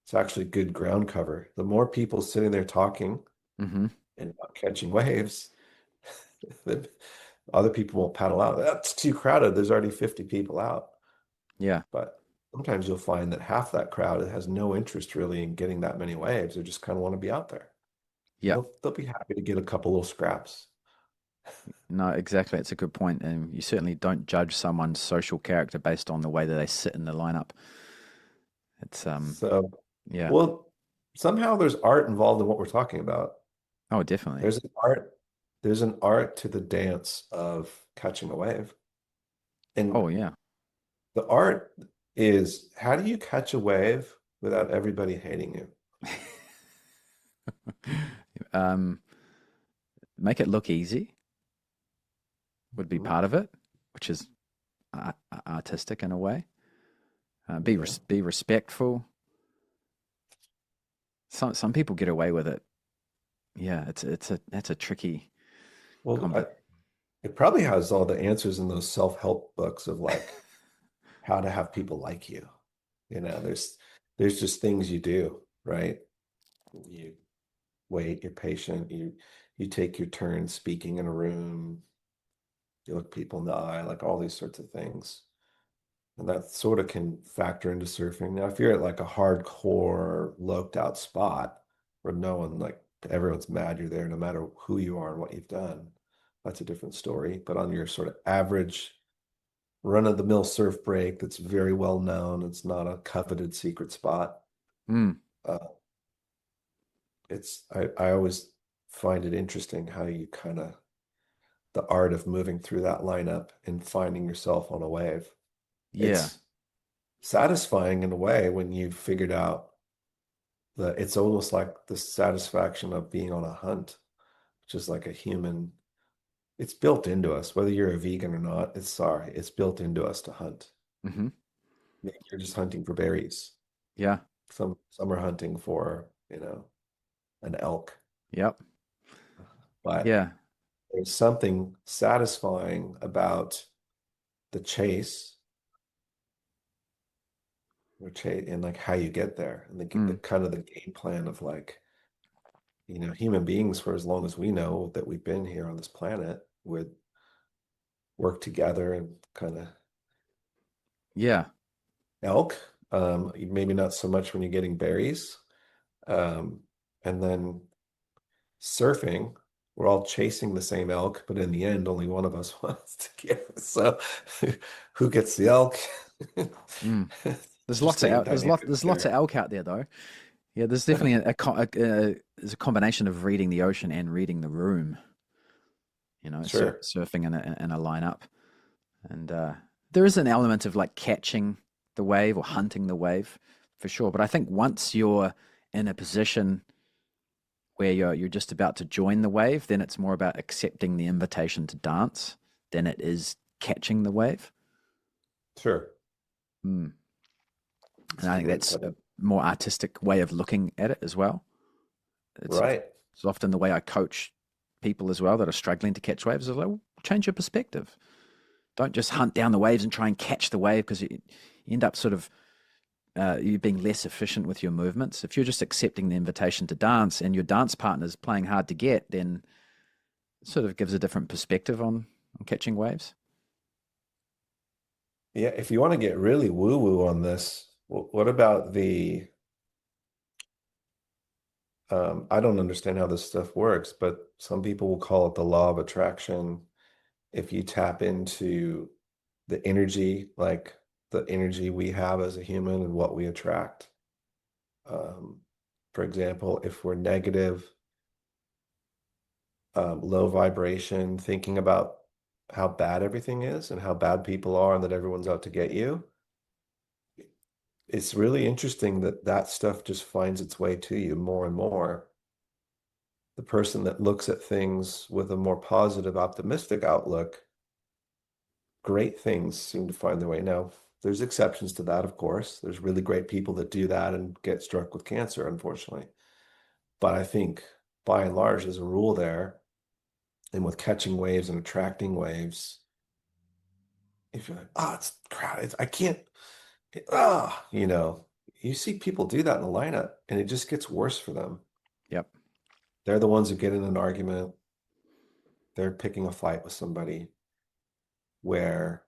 It's actually good ground cover. The more people sitting there talking Hmm. and not catching waves, then other people won't paddle out. That's too crowded. There's already 50 people out. Yeah. But sometimes you'll find that half that crowd has no interest really in getting that many waves. They just kind of want to be out there. And Yeah. they'll be happy to get a couple little scraps. No, exactly. It's a good point. And you certainly don't judge someone's social character based on the way that they sit in the lineup. It's So, yeah. well, somehow there's art involved in what we're talking about. Oh, definitely. There's an art, there's an art to the dance of catching a wave. And Oh, yeah. the art is how do you catch a wave without everybody hating you? Um, make it look easy would be Mhm. part of it, which is artistic in a way. Yeah. Be respectful. Some people get away with it. Yeah, it's a that's a tricky Well, combi. it probably has all the answers in those self-help books of like how to have people like you. There's just things you do, right? You wait, you're patient, you take your turn speaking in a room, you look people in the eye, like all these sorts of things. And that sort of can factor into surfing. Now, if you're at like a hardcore, loped out spot where no one, like everyone's mad you're there, no matter who you are and what you've done, that's a different story. But on your sort of average run of the mill surf break that's very well known, it's not a coveted secret spot. Mm, Uh, I always find it interesting how you kind of the art of moving through that lineup and finding yourself on a wave. yeah. It's satisfying in a way when you've figured out that it's almost like the satisfaction of being on a hunt, which is like a human, it's built into us, whether you're a vegan or not, it's built into us to hunt. Hmm. Maybe you're just hunting for berries. Yeah. Some are hunting for, an elk. Yep. But Yeah. there's something satisfying about the chase and like how you get there and the Mm, kind of the game plan of like human beings for as long as we know that we've been here on this planet would work together and kind of yeah. elk. Maybe not so much when you're getting berries. Um, and then surfing, we're all chasing the same elk, but in the end, only one of us wants to get it. So who gets the elk? Mm. Interesting dynamic There's lots of there. elk out there though. Yeah, there's definitely there's a combination of reading the ocean and reading the room. Sure. Surfing in a lineup, and there is an element of like catching the wave or hunting the wave for sure. But I think once you're in a position where you're just about to join the wave, then it's more about accepting the invitation to dance than it is catching the wave. Sure. Mm. That's And a I good think way to that's put a it. more artistic way of looking at it as well. It's Right. it's often the way I coach people as well that are struggling to catch waves. Is like, well, change your perspective. Don't just hunt down the waves and try and catch the wave because you end up sort of you being less efficient with your movements. If you're just accepting the invitation to dance and your dance partner's playing hard to get, then it sort of gives a different perspective on catching waves. Yeah. If you want to get really woo-woo on this, what about I don't understand how this stuff works, but some people will call it the law of attraction. If you tap into the energy, like the energy we have as a human and what we attract. Um, for example, if we're negative, low vibration, thinking about how bad everything is and how bad people are and that everyone's out to get you, it's really interesting that that stuff just finds its way to you more and more. The person that looks at things with a more positive, optimistic outlook, great things seem to find their way. Now, there's exceptions to that, of course. There's really great people that do that and get struck with cancer, unfortunately. But I think by and large, there's a rule there. And with catching waves and attracting waves, if you're like, oh, it's crowded, I can't, you know, you see people do that in the lineup and it just gets worse for them. Yep. They're the ones who get in an argument. They're picking a fight with somebody where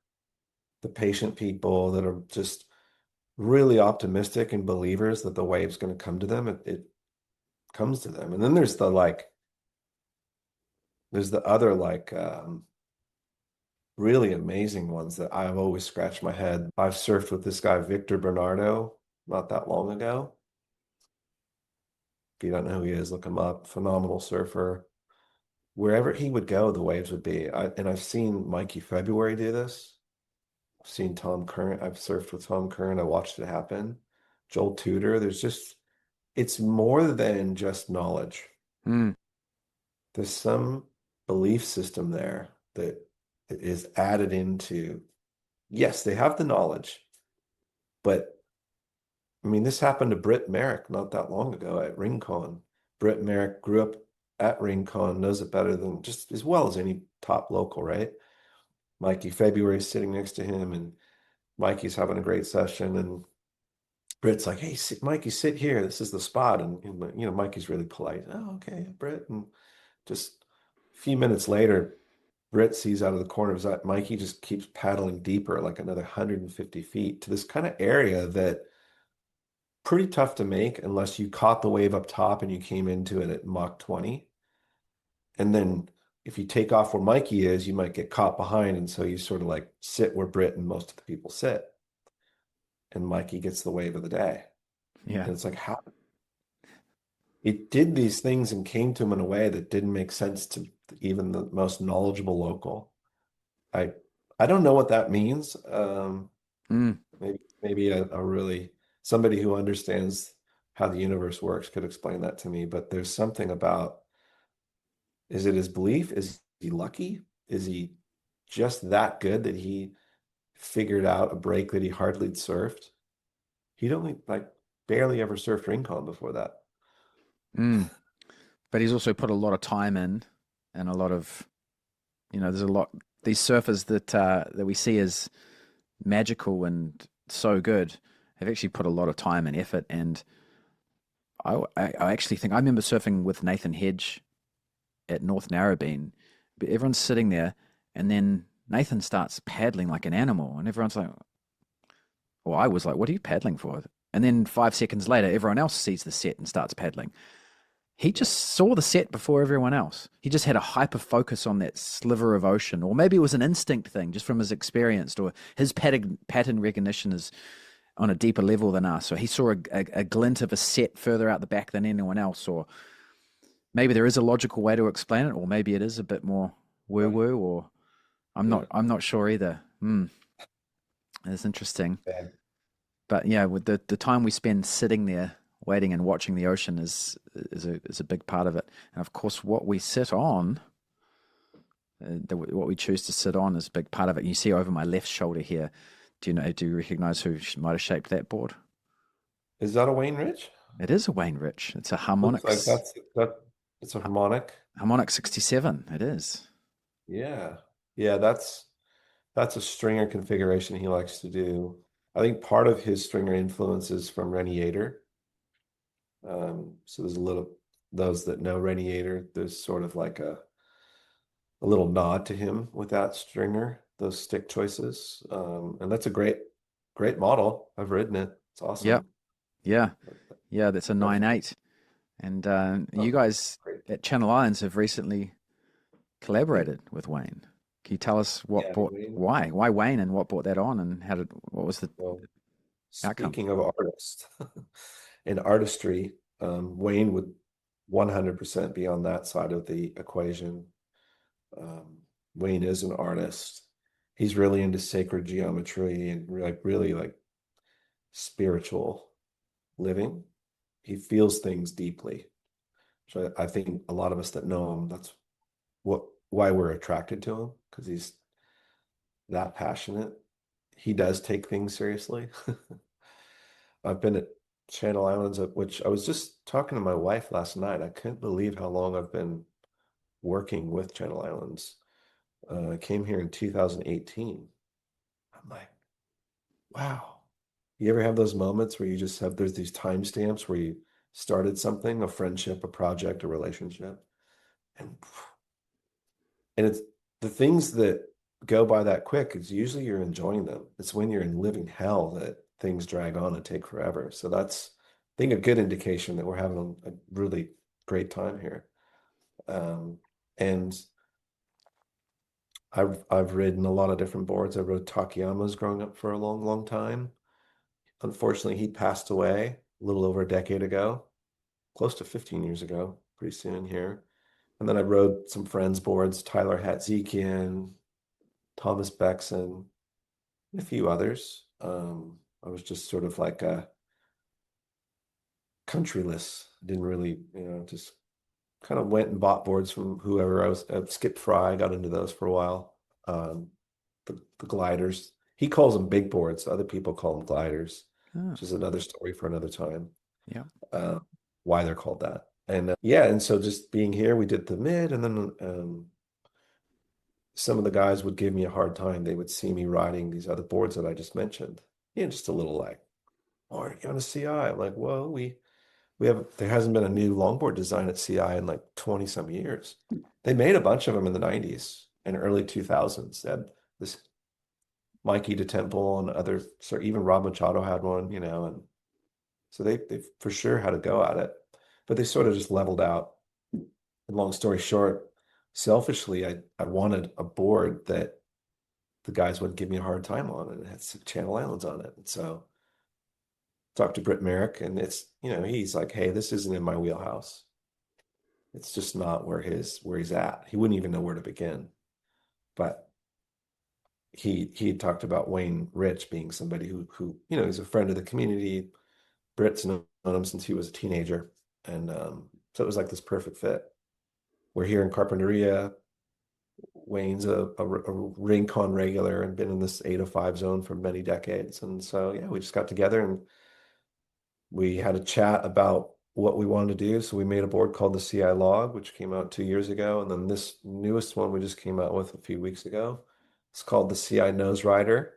the patient people that are just really optimistic and believers that the wave's going to come to them, it comes to them. And then there's the other really amazing ones that I've always scratched my head. I've surfed with this guy, Victor Bernardo, not that long ago. If you don't know who he is, look him up. Phenomenal surfer. Wherever he would go, the waves would be. And I've seen Mikey February do this. I've seen Tom Curran. I've surfed with Tom Curran. I watched it happen. Joel Tudor. It's more than just knowledge. Mm. There's some belief system there that is added into, yes, they have the knowledge, but I mean, this happened to Britt Merrick not that long ago at Rincon. Britt Merrick grew up at Rincon, knows it better than just as well as any top local, right? Mikey February is sitting next to him, and Mikey's having a great session. And Britt's like, hey, Mikey, sit here. This is the spot. And Mikey's really polite. Oh, okay, Britt. And just a few minutes later, Britt sees out of the corner of his eye, Mikey just keeps paddling deeper, like another 150 feet to this kind of area that pretty tough to make unless you caught the wave up top and you came into it at Mach 20. And then if you take off where Mikey is, you might get caught behind. And so you sort of like sit where Britt and most of the people sit. And Mikey gets the wave of the day. Yeah. And it's like, how it did these things and came to him in a way that didn't make sense to even the most knowledgeable local. I I don't know what that means. Mm. Maybe a really somebody who understands how the universe works could explain that to me. But there's something about, is it his belief? Is he lucky? Is he just that good that he figured out a break that he hardly surfed? He'd only like barely ever surfed Rincon before that. Mm. But he's also put a lot of time in, and a lot of, there's a lot, these surfers that we see as magical and so good have actually put a lot of time and effort. And I actually think I remember surfing with Nathan Hedge at North Narrabeen, but everyone's sitting there, and then Nathan starts paddling like an animal, and everyone's like, well, I was like, what are you paddling for? And then 5 seconds later, everyone else sees the set and starts paddling. He Yeah. just saw the set before everyone else. He just had a hyper focus on that sliver of ocean, or maybe it was an instinct thing just from his experience, or his pattern recognition is on a deeper level than us. So he saw a glint of a set further out the back than anyone else, or maybe there is a logical way to explain it, or maybe it is a bit more woo Right. woo, or Yeah. I'm not sure either. It's interesting. Bad. But yeah, with the time we spend sitting there waiting and watching the ocean is a big part of it. And of course, what we sit on, what we choose to sit on, is a big part of it. You see over my left shoulder here. Do you recognize who might have shaped that board? Is that a Wayne Ridge? It is a Wayne Rich. It's a Looks like it's a harmonic. Harmonic 67. It is. Yeah. Yeah, that's a stringer configuration he likes to do. I think part of his stringer influence is from Reniator. So there's a little, those that know Reniator, there's sort of like a little nod to him with that stringer, those stick choices. And that's a great model. I've ridden it. It's Yeah, awesome. yeah, yeah. That's a That's 9.8. And you oh, guys great. at Channel Islands have recently Yeah. collaborated with Wayne. Can you tell us what Yeah. brought why Wayne, and what brought that on, and what was the Well, outcome? speaking of artists and artistry, Wayne would 100% be on that side of the equation. Um, Wayne is an artist. He's really into sacred geometry and really like spiritual living. He feels things deeply. So I think a lot of us that know him, that's why we're attracted to him, because he's that passionate. He does take things seriously. I've been at Channel Islands, which I was just talking to my wife last night. I couldn't believe how long I've been working with Channel Islands. I came here in 2018. I'm like, wow. You ever have those moments where you just have, there's these timestamps where you started something, a friendship, a project, a relationship, and it's the things that go by that quick is usually you're enjoying them. It's when you're in living hell that things drag on and take forever. So that's, I think, a good indication that we're having a really great time here. And I've ridden a lot of different boards. I rode Takayama's growing up for a long, long time. Unfortunately, he passed away a little over a decade ago, close to 15 years ago, pretty soon here. And then I rode some friends' boards, Tyler Hatzikian, Thomas Beckson, and a few others. I was just sort of like a countryless. Didn't really, just kind of went and bought boards from whoever I was. Skip Fry, got into those for a while. Um, the gliders. He calls them big boards. Other people call them gliders, Oh, which is another story for another time. yeah. Uh, why they're called that. And yeah, and so just being here, we did the mid, and then some of the guys would give me a hard time. They would see me riding these other boards that I just mentioned. Yeah, just a little like, oh, are you on a CI? I'm like, well, we have, there hasn't been a new longboard design at CI in like 20 some years. They made a bunch of them in the 90s and early 2000s. They had this Mikey DeTemple and others, so even Rob Machado had one, and so they for sure had a go at it, but they sort of just leveled out. And long story short, selfishly, I wanted a board that the guys wouldn't give me a hard time on, and it had some Channel Islands on it. And so talked to Britt Merrick, and it's, he's like, hey, this isn't in my wheelhouse. It's just not where he's at. He wouldn't even know where to begin. But he talked about Wayne Rich being somebody who he's a friend of the community. Britt's known him since he was a teenager. And so it was like this perfect fit. We're here in Carpinteria. Wayne's a Rincon regular and been in this 805 zone for many decades. And so, yeah, we just got together and we had a chat about what we wanted to do. So we made a board called the CI Log, which came out 2 years ago. And then this newest one we just came out with a few weeks ago. It's called the CI Nose Rider.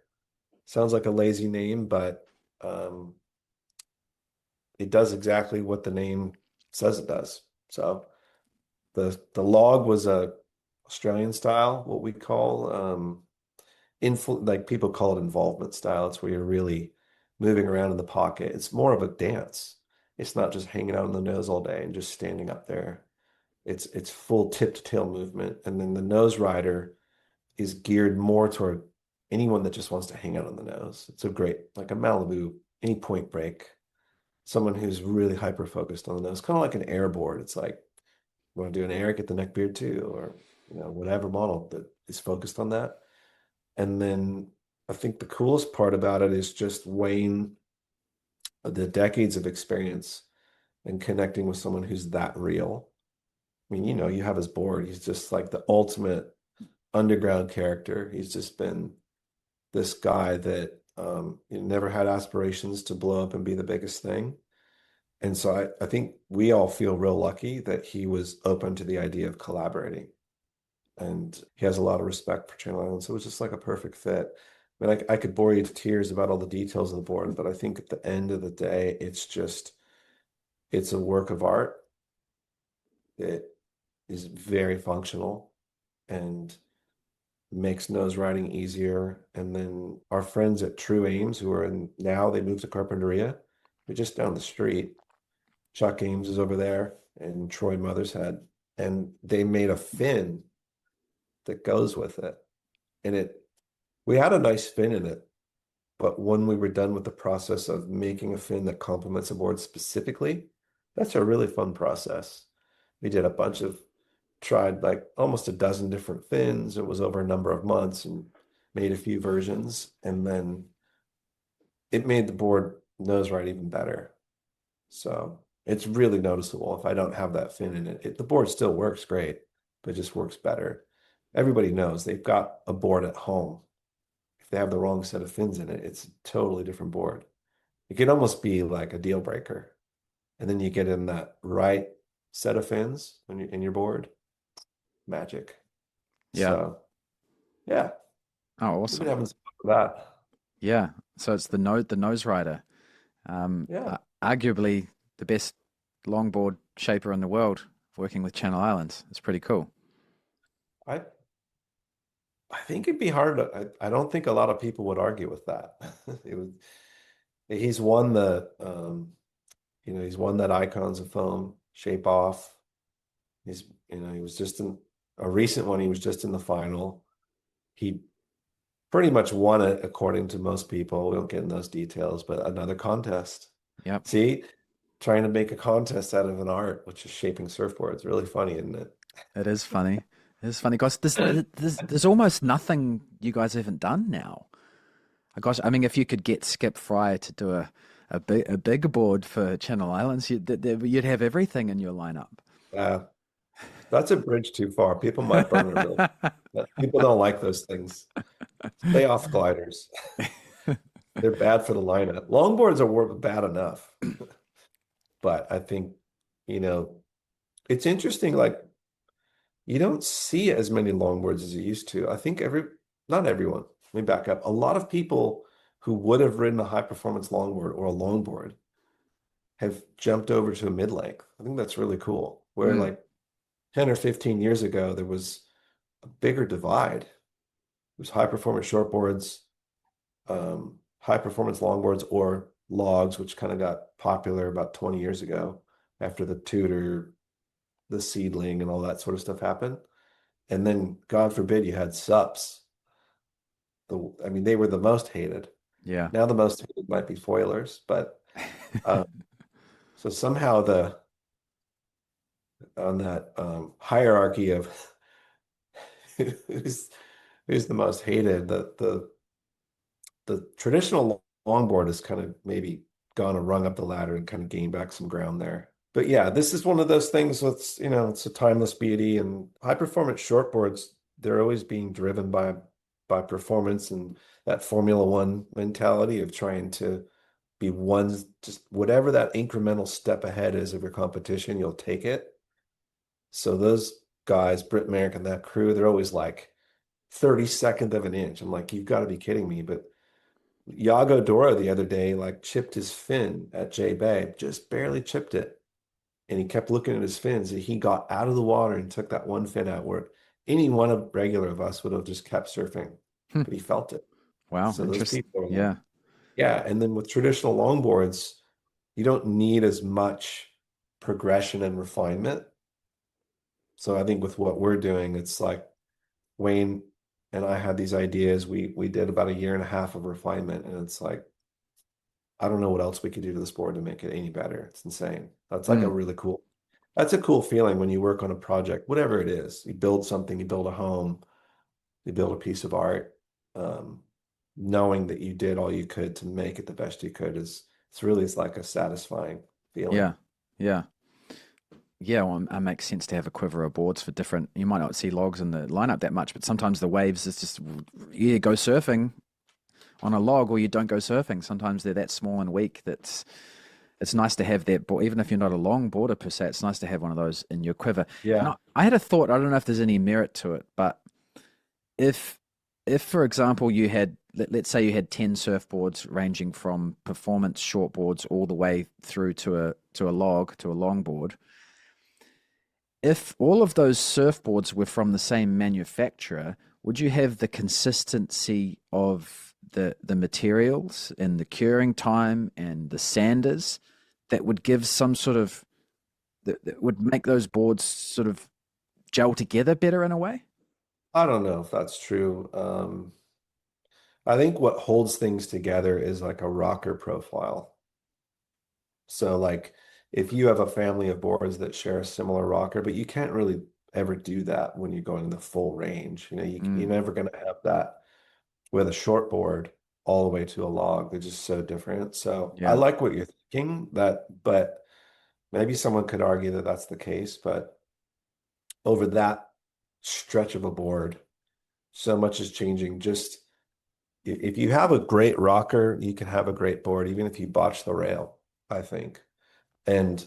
Sounds like a lazy name, but it does exactly what the name says it does. So the log was a Australian style, what we call like people call it involvement style. It's where you're really moving around in the pocket. It's more of a dance. It's not just hanging out on the nose all day and just standing up there. It's full tip to tail movement. And then the nose rider is geared more toward anyone that just wants to hang out on the nose. It's a great, like a Malibu, any point break, someone who's really hyper focused on the nose, kind of like an air board. It's like, you want to do an air, get the neck beard too, or whatever model that is focused on that. And then I think the coolest part about it is just weighing the decades of experience and connecting with someone who's that real. I mean, you have his board. He's just like the ultimate underground character. He's just been this guy that never had aspirations to blow up and be the biggest thing. And so I think we all feel real lucky that he was open to the idea of collaborating. And he has a lot of respect for Channel Islands. So it was just like a perfect fit. I mean, I could bore you to tears about all the details of the board, but I think at the end of the day, it's a work of art that is very functional and makes nose riding easier. And then our friends at True Ames, who are now they moved to Carpinteria, they're just down the street. Chuck Ames is over there and Troy Mothershead. And they made a fin that goes with it. And we had a nice fin in it, but when we were done with the process of making a fin that complements a board specifically, that's a really fun process. We did tried like almost a dozen different fins. It was over a number of months and made a few versions. And then it made the board nose ride even better. So it's really noticeable if I don't have that fin in it. The board still works great, but it just works better. Everybody knows they've got a board at home. If they have the wrong set of fins in it, it's a totally different board. It can almost be like a deal breaker. And then you get in that right set of fins when you're in your board, magic. Yeah. So yeah, Oh, we've been awesome. having some fun with that. Yeah. So it's the nose rider. Yeah, Arguably the best longboard shaper in the world, working with Channel Islands. It's pretty cool. I I think it'd be hard I don't think a lot of people would argue with that. It was he's won the he's won that Icons of Foam shape off. He's he was just in a recent one, he was just in the final. He pretty much won it according to most people. We don't get in those details, but another contest. Yep. See, trying to make a contest out of an art, which is shaping surfboards. Really funny, isn't it? It is funny. It is funny, guys. There's almost nothing you guys haven't done now. Gosh, I mean, if you could get Skip Fry to do a big board for Channel Islands, you'd have everything in your lineup. Uh, that's a bridge too far. People might burn a real. People don't like those things. Stay off gliders. They're bad for the lineup. Longboards are bad enough, but I think, you know, it's interesting. Like you don't see as many longboards as you used to. I think not everyone. Let me back up. A lot of people who would have ridden a high performance longboard or a longboard have jumped over to a mid length. I think that's really cool. Where Mm, like 10 or 15 years ago, there was a bigger divide. It was high performance shortboards, high performance longboards, or logs, which kind of got popular about 20 years ago after the Tudor, the Seedling, and all that sort of stuff happened. And then, God forbid, you had SUPs. I mean, they were the most hated. yeah. Now the most hated might be foilers, but um, so somehow the on that hierarchy of who's who's the most hated, the traditional longboard has kind of maybe gone a rung up the ladder and kind of gained back some ground there. But yeah, this is one of those things that's, it's a timeless beauty, and high performance shortboards, they're always being driven by performance and that Formula One mentality of trying to be one, just whatever that incremental step ahead is of your competition, you'll take it. So those guys, Britt Merrick and that crew, they're always like 32nd of an inch. I'm like, you've got to be kidding me. But Yago Dora the other day, like chipped his fin at J Bay, just barely chipped it. And he kept looking at his fins, and he got out of the water and took that one fin out where any one of regular of us would have just kept surfing, Hmm. but he felt it. Wow, So those interesting. people are like, Yeah. yeah. And then with traditional longboards, you don't need as much progression and refinement. So I think with what we're doing, it's like Wayne and I had these ideas. We did about a year and a half of refinement, and it's like, I don't know what else we could do to this board to make it any better. It's insane. Mm, That's a cool feeling when you work on a project, whatever it is. You build something, you build a home, you build a piece of art. Um, Knowing that you did all you could to make it the best you could it's like a satisfying feeling. yeah. Yeah. Yeah, well, it makes sense to have a quiver of boards for different. You might not see logs in the lineup that much, but sometimes the waves is just, yeah, go surfing on a log, or you don't go surfing. Sometimes they're that small and weak that it's nice to have that board, even if you're not a long boarder per se. It's nice to have one of those in your quiver. And Yeah. I had a thought. I don't know if there's any merit to it, but if if for example you had let's say you had 10 surfboards ranging from performance shortboards all the way through to a log to a longboard, if all of those surfboards were from the same manufacturer, would you have the consistency of the materials and the curing time and the sanders that would give some sort of that would make those boards sort of gel together better in a way? I don't know if that's true. I think what holds things together is like a rocker profile. So like if you have a family of boards that share a similar rocker, but you can't really ever do that when you're going the full range. You're Mm, never going to have that with a short board all the way to a log. They're just so different. So I yeah. like what you're thinking but maybe someone could argue that that's the case, but over that stretch of a board, so much is changing. Just if you have a great rocker, you can have a great board, even if you botch the rail, I think. And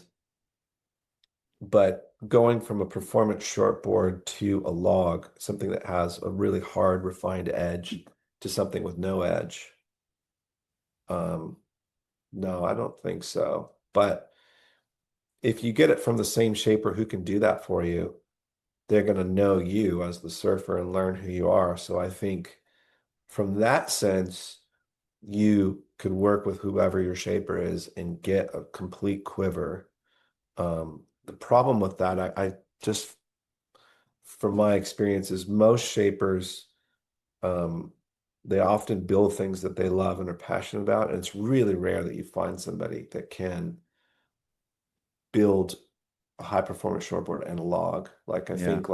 but going from a performance shortboard to a log, something that has a really hard, refined edge, to something with no edge, Um, no, I don't think so. But if you get it from the same shaper who can do that for you, they're going to know you as the surfer and learn who you are. So I think from that sense, you could work with whoever your shaper is and get a complete quiver. The problem with that, I just, from my experience, is most shapers, um, they often build things that they love and are passionate about. And it's really rare that you find somebody that can build a high performance shortboard and a log. Like I Yeah. think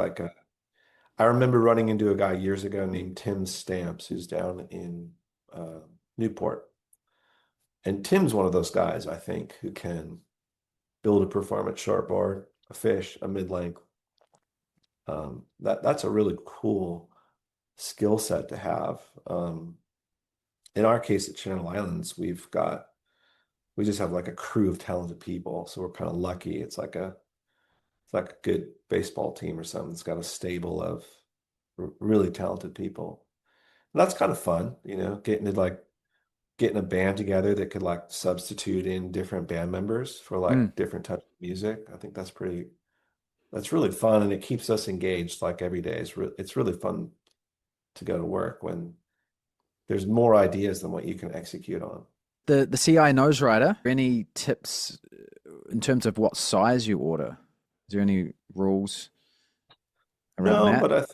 I remember running into a guy years ago named Tim Stamps, who's down in uh, Newport. And Tim's one of those guys, I think, who can build a performance shortboard, a fish, a mid-length. That's a really cool skill set to have. In our case at Channel Islands, we just have like a crew of talented people, so we're kind of lucky. It's like a good baseball team or something. It's got a stable of really talented people. And that's kind of fun, getting a band together that could like substitute in different band members for Mm. like different types of music. I think that's really fun, and it keeps us engaged like every day. It's really fun to go to work when there's more ideas than what you can execute on. The CI nose rider, any tips in terms of what size you order? Is there any rules around No, that? but I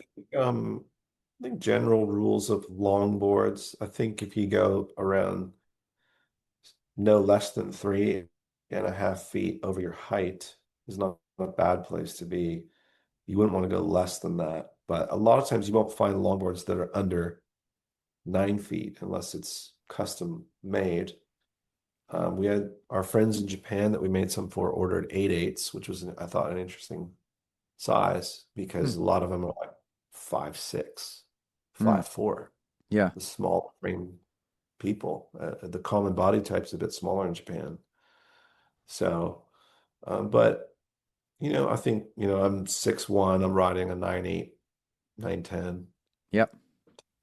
think general rules of longboards. I think if you go around no less than 3.5 feet over your height is not a bad place to be. You wouldn't want to go less than that. But a lot of times you won't find longboards that are under 9 feet unless it's custom made. We had our friends in Japan that we made some for ordered 8/8s, which was, I thought, an interesting size Hmm. because a lot of them are like 5'6", Mm. 5'4", Yeah. the small frame people. The common body type's a bit smaller in Japan. So, but I think, I'm 6'1", I'm riding a 9'8", 9'10". Yep.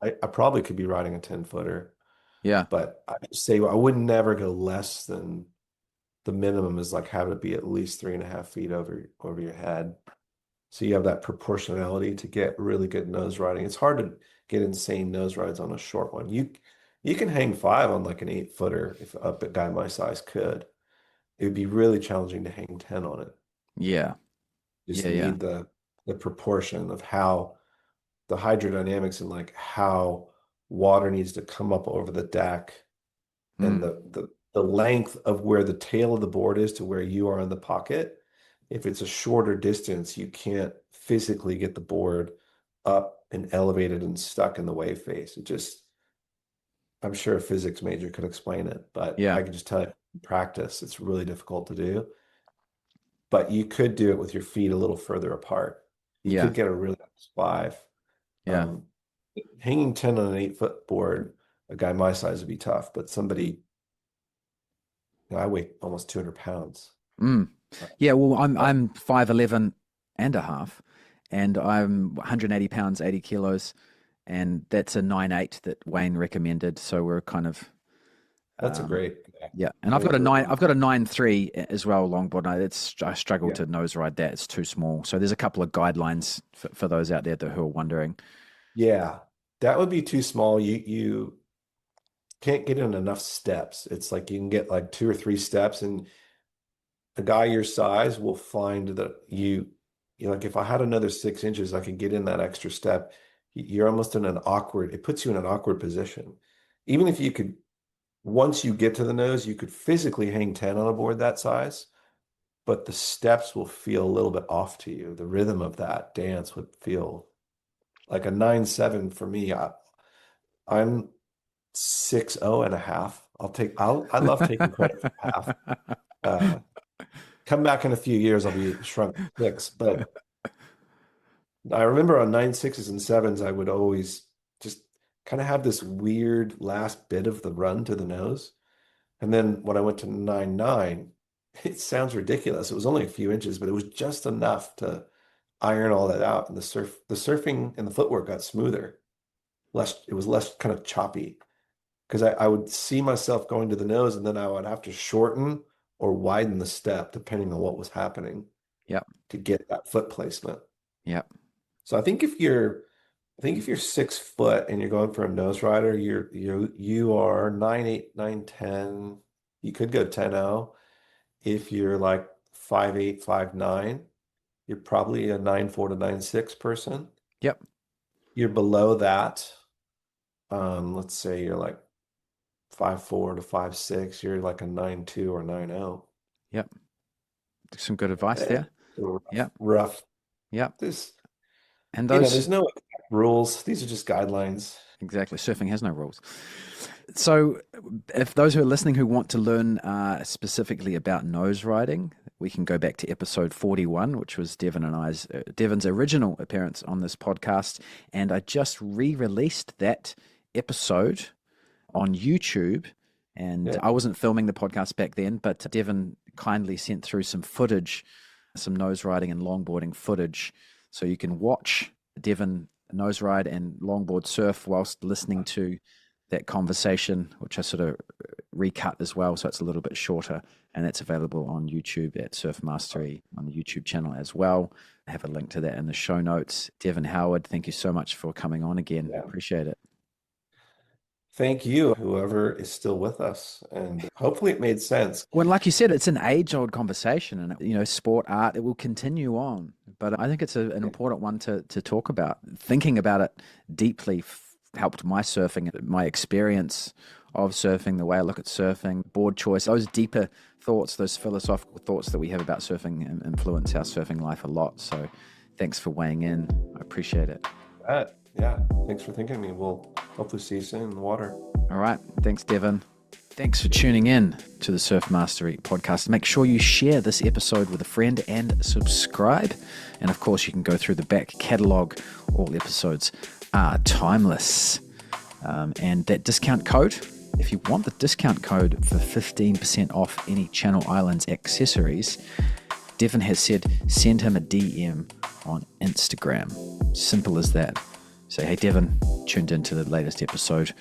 I probably could be riding a 10-footer, Yeah. but I would say I would never go less than the minimum is like have it be at least 3.5 feet over your head. So you have that proportionality to get really good nose riding. It's hard to get insane nose rides on a short one. You can hang five on like an 8-footer if a guy my size could. It would be really challenging to hang 10 on it. Yeah. Just Yeah. Yeah. need the proportion of how the hydrodynamics and like how water needs to come up over the deck and Mm. the length of where the tail of the board is to where you are in the pocket. If it's a shorter distance, you can't physically get the board up and elevated and stuck in the wave face. I'm sure a physics major could explain it, but Yeah. I can just tell you in practice, it's really difficult to do. But you could do it with your feet a little further apart. You Yeah. could get a really nice five. Yeah. Um, Hanging 10 on an 8-foot board, a guy my size would be tough, but I weigh almost 200 pounds. Mm. Uh, Yeah. Well, I'm uh, I'm 5'11" and a half, and I'm 180 pounds, 80 kilos, and that's a 9'8" that Wayne recommended. So we're kind of that's a um, great, yeah. And great group. I've got a 9'3" as well longboard. I struggle Yeah. to nose ride that. It's too small. So there's a couple of guidelines for those out there who are wondering. Yeah. That would be too small. You can't get in enough steps. It's like you can get like 2 or 3 steps, and a guy your size will find that like if I had another 6 inches, I could get in that extra step. You're almost in it puts you in an awkward position. Even if you could, once you get to the nose, you could physically hang 10 on a board that size, but the steps will feel a little bit off to you. The rhythm of that dance would feel like a 9'7" for me. I'm 6'0" and a half. I love taking credit for half. Uh, Come back in a few years, I'll be shrunk to 6. But I remember on 9 6s and 7s, I would always just kind of have this weird last bit of the run to the nose. And then when I went to 9 9, it sounds ridiculous. It was only a few inches, but it was just enough to iron all that out. And the surfing and the footwork got smoother. It was less kind of choppy. because I would see myself going to the nose and then I would have to shorten or widen the step depending on what was happening Yep. to get that foot placement. Yep. So I think if you're 6 foot and you're going for a nose rider, you are 9'8", 9'10". You could go 10'0". If you're like 5'8", 5'9", you're probably a 9'4" to 9'6" person. Yep. You're below that. Let's say you're like 5'4" to 5'6", you're like a 9'2" or 9'0". Yep. Some good advice Eh, there. Rough, Yep. rough. Yep. This, And those, there's no rules. These are just guidelines. exactly, surfing has no rules. So, if those who are listening who want to learn specifically about nose riding, we can go back to episode 41, which was Devon's original appearance on this podcast, and I just re-released that episode on YouTube. And Yeah. I wasn't filming the podcast back then, but Devon kindly sent through some footage, some nose riding and longboarding footage, so you can watch Devon nose ride and longboard surf whilst listening to that conversation, which I sort of recut as well, so it's a little bit shorter, and that's available on YouTube at Surf Mastery on the YouTube channel as well. I have a link to that in the show notes. Devon Howard, thank you so much for coming on again. Yeah. Appreciate it. Thank you, whoever is still with us, and hopefully it made sense. Well, like you said, it's an age-old conversation, and sport, art, it will continue on. But I think it's an important one to talk about. Thinking about it deeply helped my surfing, my experience of surfing, the way I look at surfing, board choice, those deeper thoughts, those philosophical thoughts that we have about surfing influence our surfing life a lot. So thanks for weighing in. I appreciate it. Yeah, thanks for thinking of me. We'll hopefully see you soon in the water. All right. Thanks, Devon. Thanks for tuning in to the Surf Mastery podcast. Make sure you share this episode with a friend and subscribe. And of course, you can go through the back catalog. All episodes are timeless. And that discount code, if you want the discount code for 15% off any Channel Islands accessories, Devon has said send him a DM on Instagram. Simple as that. Say, hey, Devon, tuned into the latest episode.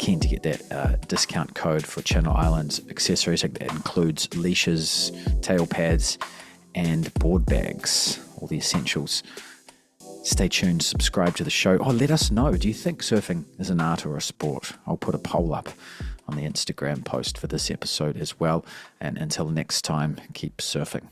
Keen to get that discount code for Channel Islands accessories. That includes leashes, tail pads, and board bags, all the essentials. Stay tuned, subscribe to the show. Oh, let us know. Do you think surfing is an art or a sport? I'll put a poll up on the Instagram post for this episode as well. And until next time, keep surfing.